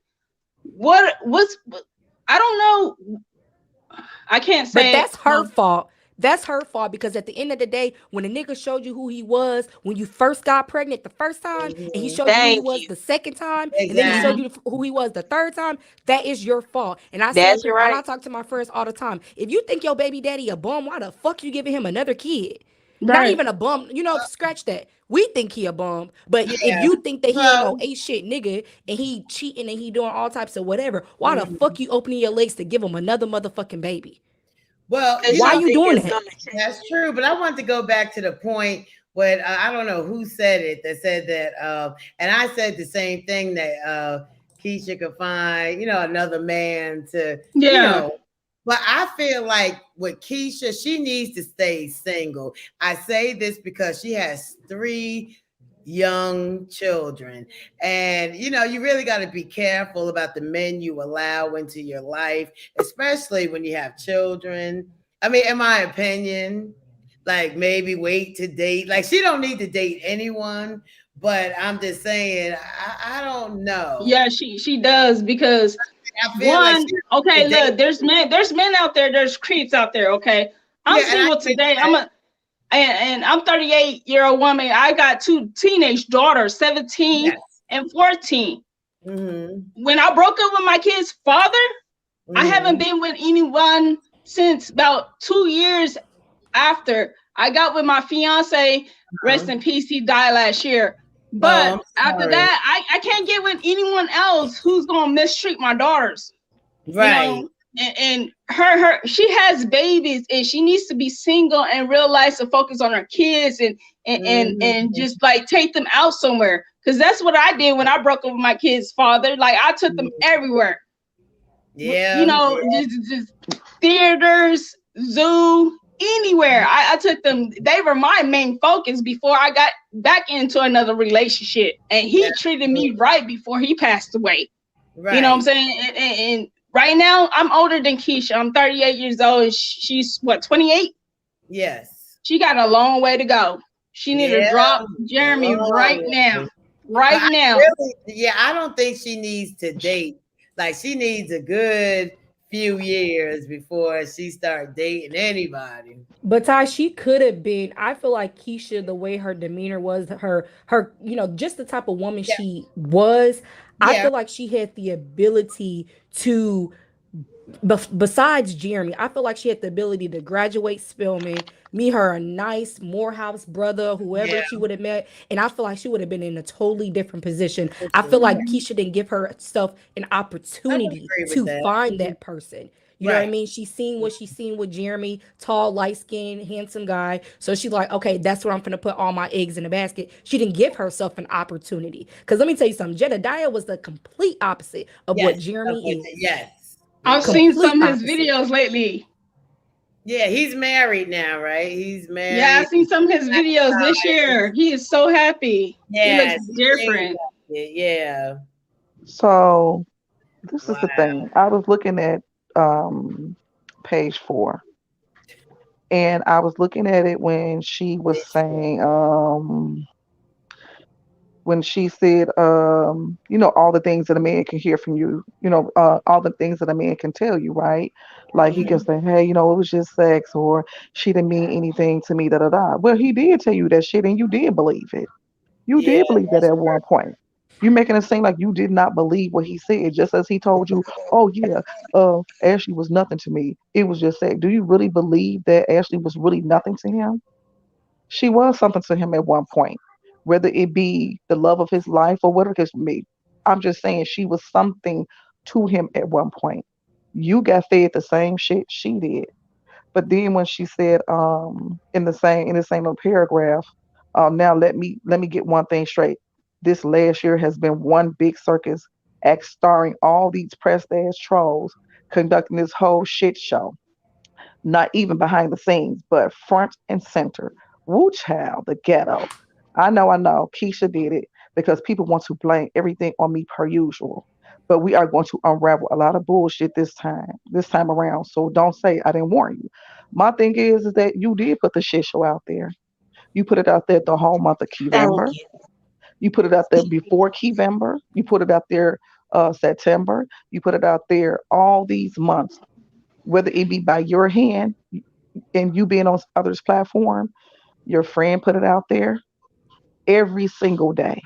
what's I don't know. I can't But say. that's her fault. That's her fault because at the end of the day, when a nigga showed you who he was when you first got pregnant the first time, and he showed you who he Thank was you. the second time, and then he showed Exactly. you who he was the third time, that is your fault. And I say up That's here, and I right. talk to my friends all the time. If you think your baby daddy a bum, why the fuck you giving him another kid? Not Right. even a bum, scratch that. We think he a bum, but if Yeah. you think that he ain't no Well, ain't shit nigga and he cheating and he doing all types of whatever, why the mhm. fuck you opening your legs to give him another motherfucking baby? Well, Cause Why she you think doing it's that? gonna change. that's true. But I want to go back to the point when I don't know who said it, that said that, and I said the same thing, that Keisha could find, another man to, Yeah. but I feel like with Keisha, she needs to stay single. I say this because she has 3 young children. And you really got to be careful about the men you allow into your life, especially when you have children. I mean, in my opinion, like maybe wait to date. Like she don't need to date anyone, but I'm just saying, I don't know. Yeah, she does, because I feel like she one, don't okay, need to date. look, there's men out there, there's creeps out there, okay? I'm Yeah, and I single think today. that, And I'm 38-year-old woman. I got 2 teenage daughters, 17 yes. and 14. Mm-hmm. When I broke up with my kid's father, I haven't Mm-hmm. been with anyone since about 2 years after. I got with my fiance, rest in peace, he died last year. Oh, But I'm after sorry. that, I can't get with anyone else who's gonna mistreat my daughters. Right. And her she has babies and she needs to be single and realize to focus on her kids and Mm-hmm. just like take them out somewhere. Because that's what I did when I broke up with my kid's father. Like, I took them everywhere. Yeah. Yeah. Just theaters, zoo, anywhere. I took them. They were my main focus before I got back into another relationship. And he That's treated true. me right before he passed away. You know what I'm Right. saying? And right now, I'm older than Keisha. I'm 38 years old. And she's what, 28? Yes. She got a long way to go. She need to Yeah. drop Jeremy right Lord. now. But Right I now. really, yeah, I don't think she needs to date. Like she needs a good few years before she start dating anybody. But Ty, she could have been. I feel like Keisha, the way her demeanor was, her, just the type of woman Yeah, she was. I yeah, feel like she had the ability to. Besides Jeremy, I feel like she had the ability to graduate Spelman, meet her a nice Morehouse brother, whoever yeah. she would have met, and I feel like she would have been in a totally different position. For I feel sure. like Keisha didn't give herself an I can opportunity agree with to that. find that person. You know what I Right. mean? She's seen what she's seen with Jeremy, tall, light skinned, handsome guy. So she's like, okay, that's where I'm gonna put all my eggs in a basket. She didn't give herself an opportunity. Because let me tell you something, Jedediah was the complete opposite of Yes. what Jeremy is. Yes. I've Yeah. seen Complete some of his opposite. videos lately. Yeah, he's married now, right? He's Yeah, married. I've seen some of his videos this year. He is so happy. He looks Yes, he seems different. like it. Yeah. So this is Wow. the thing. I was looking at um page 4, and I was looking at it when she was saying when she said, all the things that a man can hear from you, all the things that a man can tell you, right? Like he can Mhm. say, hey, it was just sex, or she didn't mean anything to me, da da da. Well, he did tell you that shit, and you did believe it. You Yeah, did believe that that's at one point. You making it seem like you did not believe what he said, just as he told you, oh yeah, Ashley was nothing to me. It was just sex. Do you really believe that Ashley was really nothing to him? She was something to him at one point, whether it be the love of his life or whatever it is for me. I'm just saying she was something to him at one point. You got fed the same shit she did. But then when she said, in the same little paragraph, now let me get one thing straight. This last year has been one big circus act starring all these pressed ass trolls conducting this whole shit show, not even behind the scenes, but front and center. Woo child, the ghetto. I know, Keisha did it because people want to blame everything on me per usual. But we are going to unravel a lot of bullshit this time around. So don't say I didn't warn you. My thing is that you did put the shit show out there. You put it out there the whole month of Thank Keyvember. you. You put it out there before Keyvember. You put it out there September. You put it out there all these months, whether it be by your hand and you being on others' platform, your friend put it out there every single day.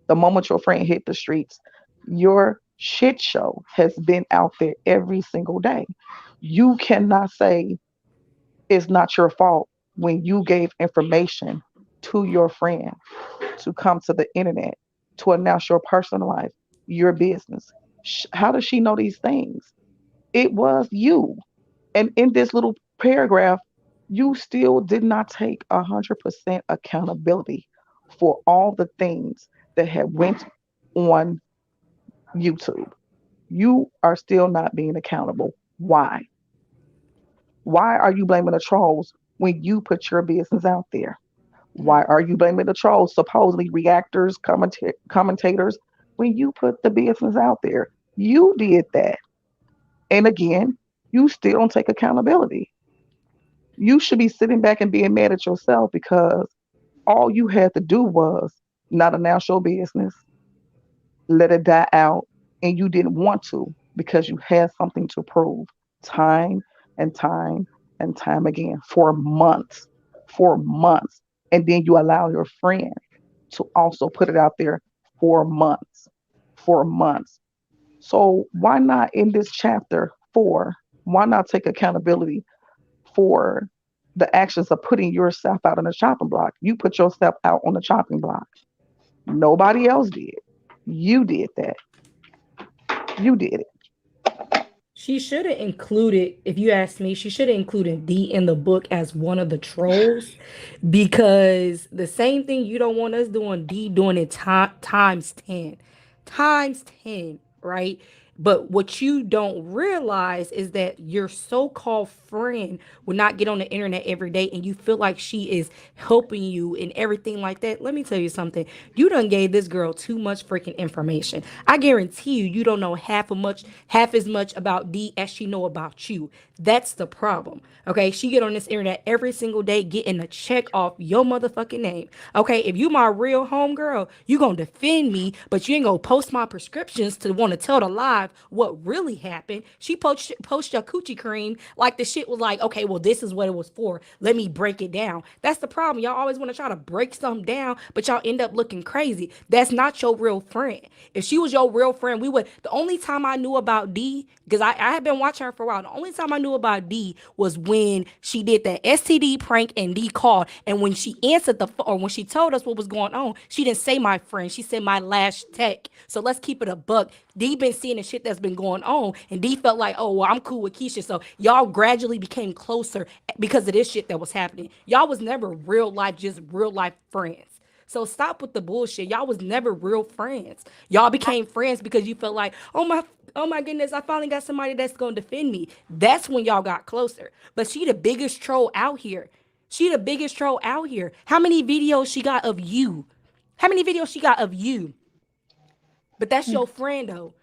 The moment your friend hit the streets, your shit show has been out there every single day. You cannot say it's not your fault when you gave information to your friend to come to the internet to announce your personal life, your business. How does she know these things? It was you. And in this little paragraph, you still did not take 100% accountability for all the things that had went on YouTube. You are still not being accountable. Why? Why are you blaming the trolls when you put your business out there? Why are you blaming the trolls, supposedly reactors, commentators, when you put the business out there? You did that. And again, you still don't take accountability. You should be sitting back and being mad at yourself because all you had to do was not announce your business, let it die out, and you didn't want to because you had something to prove time and time and time again for months. And then you allow your friend to also put it out there for months. So why not in this chapter 4, why not take accountability for the actions of putting yourself out on the chopping block? You put yourself out on the chopping block. Nobody else did. You did that. You did it. She should have included, if you ask me, she should have included D in the book as one of the trolls, because the same thing you don't want us doing, D doing it times 10, right? But what you don't realize is that your so-called friend will not get on the internet every day and you feel like she is helping you and everything like that. Let me tell you something. You done gave this girl too much freaking information. I guarantee you don't know half as much about D as she know about you. That's the problem. Okay, she get on this internet every single day getting a check off your motherfucking name. Okay, if you my real homegirl, you gonna defend me, but you ain't gonna post my prescriptions to want to tell the live what really happened. She post your coochie cream like the shit was like, okay, well, this is what it was for. Let me break it down. That's the problem. Y'all always want to try to break something down, but y'all end up looking crazy. That's not your real friend. If she was your real friend, we would. The only time I knew about D, because I had been watching her for a while, the only time I knew about D was when she did that STD prank and D called. And when she answered or when she told us what was going on, she didn't say my friend. She said my last tech. So let's keep it a buck. D been seeing the shit that's been going on, and D felt like, oh, well, I'm cool with Keesha. So y'all gradually became closer because of this shit that was happening. Y'all was never just real life friends. So stop with the bullshit. Y'all was never real friends. Y'all became friends because you felt like, oh my goodness, I finally got somebody that's gonna defend me. That's when y'all got closer. But she the biggest troll out here. She the biggest troll out here. How many videos she got of you? How many videos she got of you? But that's your friend though.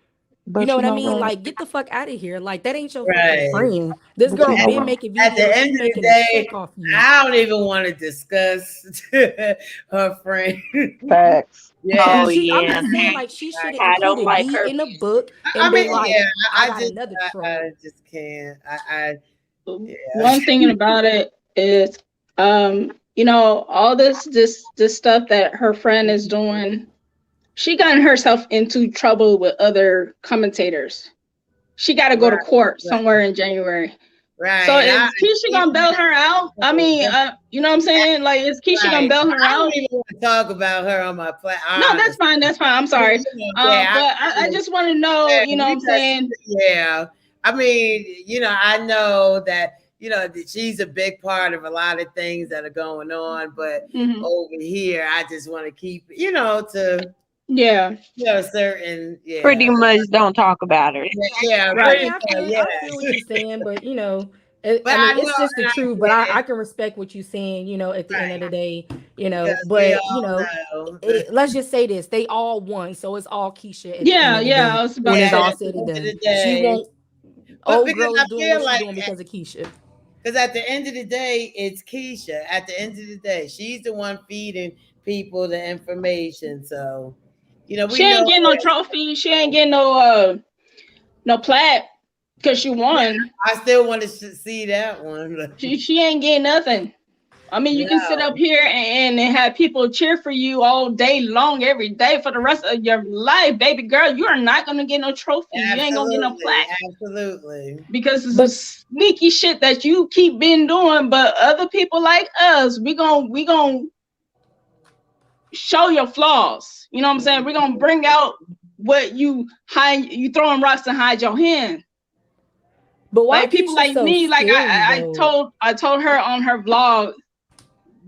You But know you what I know mean? what? Like, get the fuck out of here. Like, that ain't your fucking Right. friend. This But you girl know been what? making At the videos. end She of the making a day, check off you. I don't even want to discuss her friend. Facts. Yeah. Oh I'm yeah. just saying, like, she should have I don't included like D her. in the book I and mean, been like, yeah, I got another troll. I just can't. Yeah. One thing about it is, all this stuff that her friend is doing, she gotten herself into trouble with other commentators. She got to go to Right, court right, somewhere in January. So right. And is Keisha gonna bail her out? I mean, you know what I'm saying? Like, is Keisha gonna right. bail her I don't out? even want to talk about her on my platform. No, that's fine. That's fine. I'm sorry. Yeah, But I just want to know, you know what I'm saying? yeah. I mean, I know that, that she's a big part of a lot of things that are going on, but Mhm. over here, I just want to keep, Yeah. certain, Pretty much don't talk about her. yeah, Right. pretty much, I feel what yes. you're saying, but But I mean, I know, it's just the and I truth. But get it, I can respect what you're saying. At the end of right? the day, Because we but all know. let's just say this: they all won, so it's all Keisha at the end Yeah. of the Yeah. day. I was about When to it's Yeah, say all at that. the said and end of done, the she day. won't. But Old because girl I is doing feel what she's like, doing because of Keisha. because at the end of the day, it's Keisha. At the end of the day, she's the one feeding people the information. So, She we know ain't getting no trophy. She ain't getting no plaque because she won. I still want to see that one. She ain't getting nothing. I mean, you can sit No, up here and have people cheer for you all day long, every day for the rest of your life, baby girl. You are not gonna get no trophy. You ain't gonna get no absolutely, plaque absolutely. because it's a But sneaky shit that you keep been doing. But other people like us, we gonna show your flaws. You know what I'm saying? We're gonna bring out what you hide. You throwing rocks and hide your hand. why Like people Keisha like so me, like scary though? I told her on her vlog,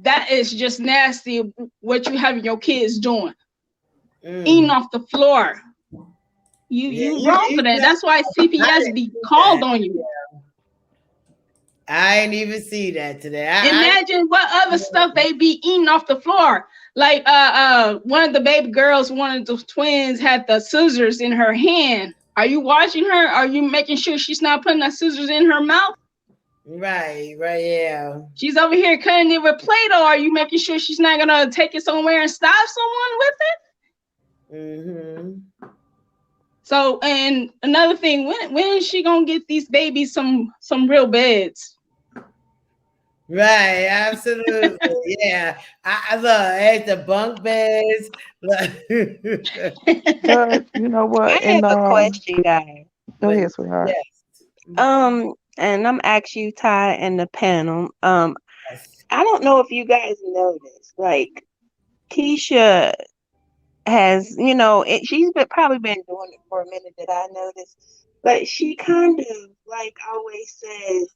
that is just nasty what you having your kids doing. Eating off the floor. Yeah, You wrong for that. That's why I CPS didn't be see called that. on you. I didn't even see that today. Imagine what other stuff they be eating off the floor. Like one of the baby girls, one of the twins had the scissors in her hand. Are you watching her? Are you making sure she's not putting the scissors in her mouth? Right, yeah. She's over here cutting it with Play-Doh. Are you making sure she's not gonna take it somewhere and stab someone with it? Mm-hmm. So, and another thing, when is she gonna get these babies some real beds? Right, absolutely. Yeah. I look, it's the bunk beds. But you know I what? have And a question, guys. go But ahead, sweetheart. yes. And I'm asking you, Ty, and the panel. Yes. I don't know if you guys know this. Like, Keisha has, she's probably been doing it for a minute that I noticed, but she kind of like always says,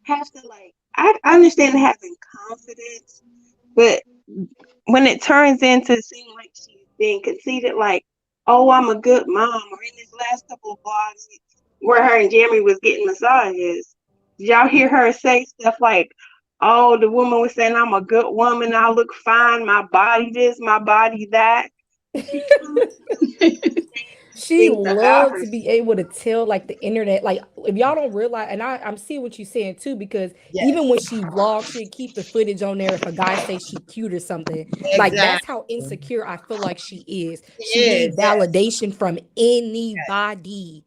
have to like, I understand having confidence, but when it turns into seeming like she's being conceited, like, "Oh, I'm a good mom," or in this last couple of blogs where her and Jeremy was getting massages, did y'all hear her say stuff like, "Oh, the woman was saying I'm a good woman, I look fine, my body this, my body that." She constantly saying these She things about loved to herself. be able to tell like the internet, like if y'all don't realize, and I'm seeing what you're saying too, because even Yes, when she vlogs, she'll keep the footage on there if a guy say she cute or something. Like that's exactly. how insecure I feel like she is. It She need is. Yes, validation from anybody.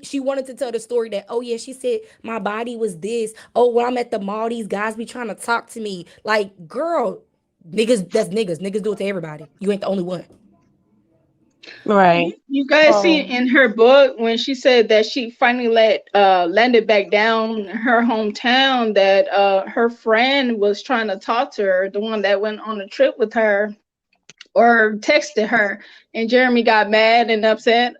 She wanted to tell the story that, oh yeah, she said my body was this. Oh, when I'm at the mall, these guys be trying to talk to me. Like, girl, niggas, that's niggas. Niggas do it to everybody. You ain't the only one. Right. You guys see Um, in her book when she said that she finally landed back down her hometown, that her friend was trying to talk to her, the one that went on a trip with her or texted her, and Jeremy got mad and upset.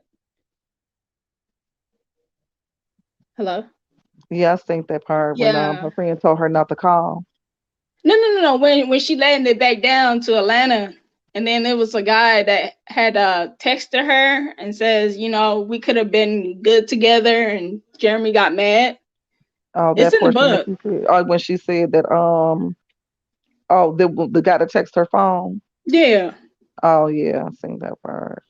Hello? yeah, I think that part when Yeah. her friend told her not to call. No. When she landed back down to Atlanta, and then there was a guy that had texted her and says, we could have been good together, and Jeremy got mad. Oh, It's that in the portion that book. she said, oh, when she said that, oh, the guy that text her phone. Yeah. Oh yeah, I seen that part.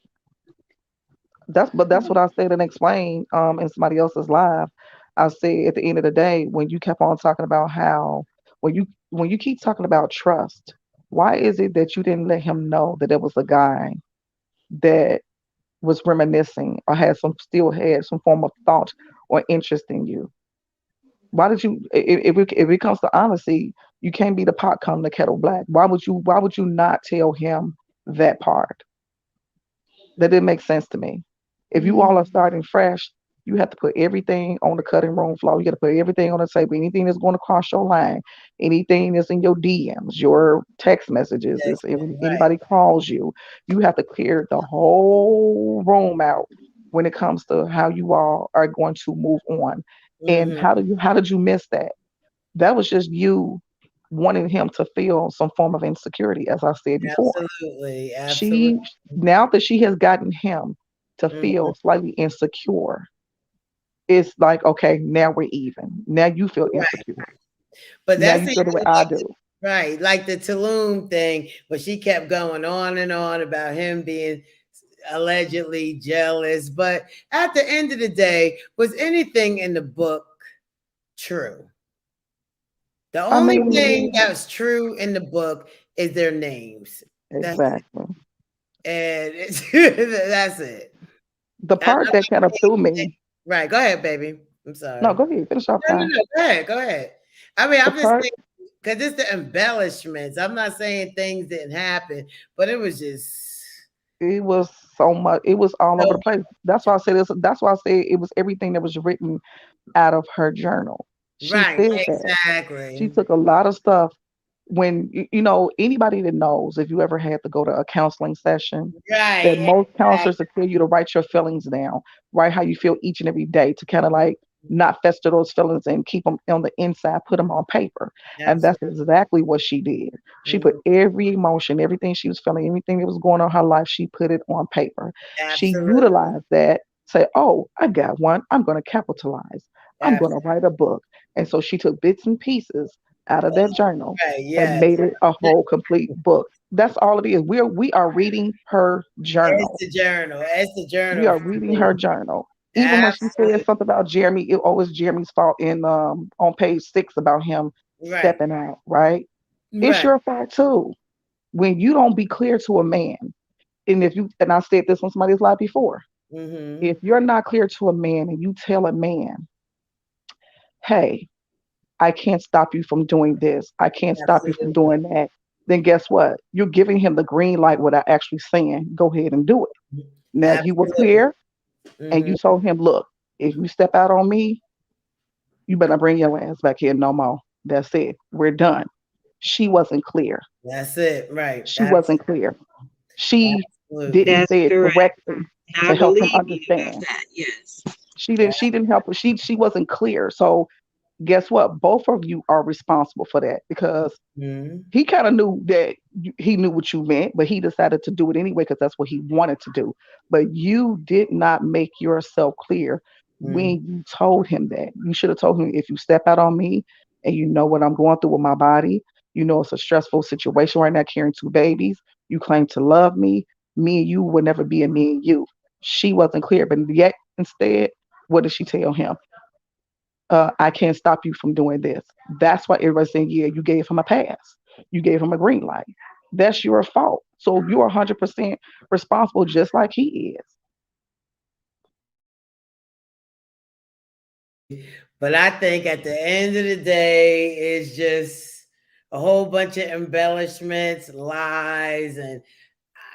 That's what I said and explained in somebody else's live. I said at the end of the day, when you kept on talking about how when you keep talking about trust, why is it that you didn't let him know that it was a guy that was reminiscing or still had some form of thought or interest in you? Why did you if it comes to honesty, you can't be the pot calling the kettle black. Why would you not tell him that part? That didn't make sense to me. If you all are starting fresh, you have to put everything on the cutting room floor. You got to put everything on the table. Anything that's going to cross your line, anything that's in your DMs, your text messages, if right. anybody calls you, you have to clear the whole room out when it comes to how you all are going to move on. And Hmm. how did you miss that? That was just you wanting him to feel some form of insecurity, as I said before. Absolutely. Absolutely. She Now that she has gotten him to Hmm. feel slightly insecure, it's like, okay, now we're even. Now you feel Right. insecure. But Now that's you even feel the way I like do. right, like the Tulum thing, where she kept going on and on about him being allegedly jealous. But at the end of the day, was anything in the book true? The I only mean, thing that was true in the book is their names. That's it. exactly. And that's it. The I'm part not that kind of threw saying, me. right. Go ahead, baby. I'm No, sorry. go ahead, finish off time. No. Go ahead. Go ahead. I mean, The I'm just part saying because it's the embellishments. I'm not saying things didn't happen, but it was just it was so much. It was all over so the place. That's why I said this. That's why I said it was everything that was written out of her journal. She right. said that. She Exactly. took a lot of stuff. When anybody that knows, if you ever had to go to a counseling session, that Right. most Exactly. counselors will tell you to write your feelings down, write how you feel each and every day, to kind of like not fester those feelings and keep them on the inside, put them on paper. And that's Absolutely. exactly what she did. She put Mhm. every emotion, everything she was feeling, everything that was going on in her life, she put it on paper. She Absolutely. utilized that, say, oh, I got one, I'm going to capitalize, I'm going to Absolutely. write a book. And so she took bits and pieces out of that journal Right. and Yes. made it a whole complete book. That's all it is. We are reading her It's journal. the journal. It's the We journal are for reading her me. journal. Even when she said Absolutely. something about Jeremy, it always Jeremy's fault in on page 6 about him Right. stepping out, right? It's Right. your fault too. When you don't be clear to a man, and I said this on somebody's live before, Mm-hmm. if you're not clear to a man and you tell a man, hey, I can't stop you from doing this. I can't stop you from Absolutely. doing that. Then guess what? You're giving him the green light without actually saying, go ahead and do it. Now, if you were Absolutely. clear and Mm-hmm. you told him, look, if you step out on me, you better bring your ass back here no more. That's it. We're done. She wasn't clear. That's it. Right. She wasn't clear. She Absolutely. didn't That's say it correct. correctly I to help him believe you about understand. that. Yes. She didn't help. She wasn't clear. So guess what? Both of you are responsible for that because he kind of knew that he knew what you meant, but he decided to do it anyway because that's what he wanted to do. But you did not make yourself clear when you told him that. You should have told him, if you step out on me and you know what I'm going through with my body, you know it's a stressful situation right now carrying two babies. You claim to love me. Me and you will never be a me and you. She wasn't clear, but yet instead, what did she tell him? I can't stop you from doing this. That's why everybody's saying, yeah, you gave him a pass. You gave him a green light. That's your fault. So you're 100% responsible, just like he is. But I think at the end of the day, it's just a whole bunch of embellishments, lies, and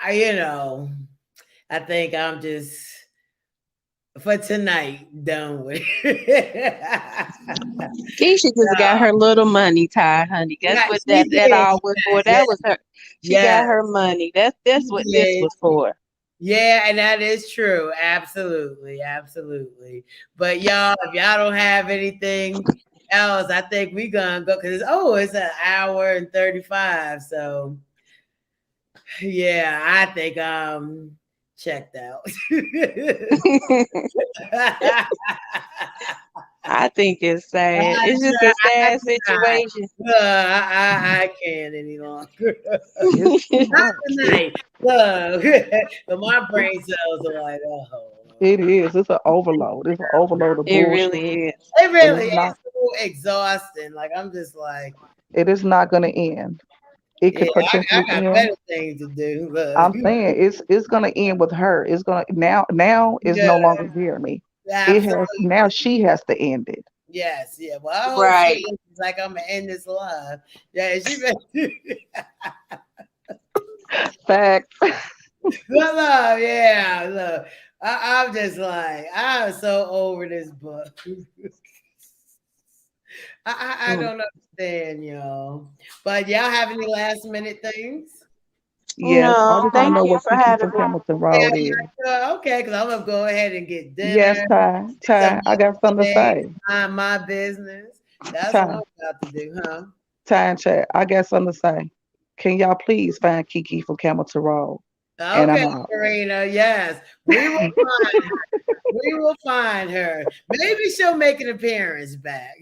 I think I'm just for tonight done with it. Keisha just got her little money, Ty, honey. That's Yeah, what she that did. all was for. Yeah, That was her. She yeah, got her money. That's what this yeah. was for. Yeah, and that is true. Absolutely, absolutely. But y'all, if y'all don't have anything else, I think we gonna go because it's an hour and 35. So yeah, I think checked out. I think it's sad. It's just a sad situation. I can't any longer. Not tonight. Look, but my brain cells are like, oh. It is. It's an overload. It's an overload of It bullshit. really is. It And really is so exhausting. Like I'm just like, it is not going to end. It yeah, could I potentially got end. better things to do. Look. I'm saying it's gonna end with her. It's gonna now is Yeah, no longer Jeremy. It has absolutely. now she has to end it. Yes, yeah. Well, I hope Right. she looks like I'm gonna end this live. Yeah, she better. Facts. Look, yeah, look. I'm just like, I'm so over this book. I don't understand, y'all. But y'all have any last minute things? Yes. I No, just want to thank know you what for Kiki having from me. Hamilton Yeah, Road is. yeah, okay, because I'm gonna go ahead and get Yes, dinner. Some I got something to today, say. mind my business. That's what Ty, I'm about to do, huh? and chat. I got something to say. Can y'all please find Kiki from Hamilton Road? And I'm Okay, out. Karina. Yes, we will find her. We will find her. Maybe she'll make an appearance back.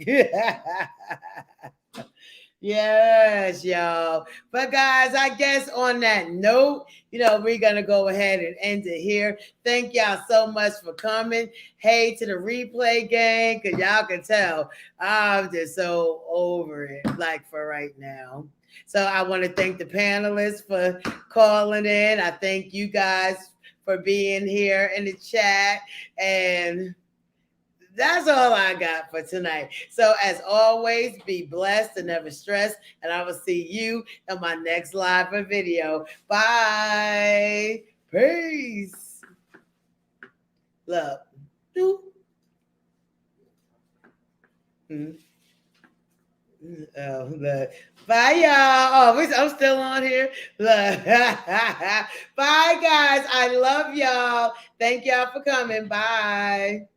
Yes, y'all. But guys, I guess on that note, we're gonna go ahead and end it here. Thank y'all so much for coming. Hey to the replay gang, because y'all can tell I'm just so over it, like for right now. So I want to thank the panelists for calling in. I thank you guys for being here in the chat. And that's all I got for tonight. So as always, be blessed and never stress. And I will see you in my next live or video. Bye. Peace. Love. Oh, look. Bye, y'all. Oh, I'm still on here. Look. Bye, guys. I love y'all. Thank y'all for coming. Bye.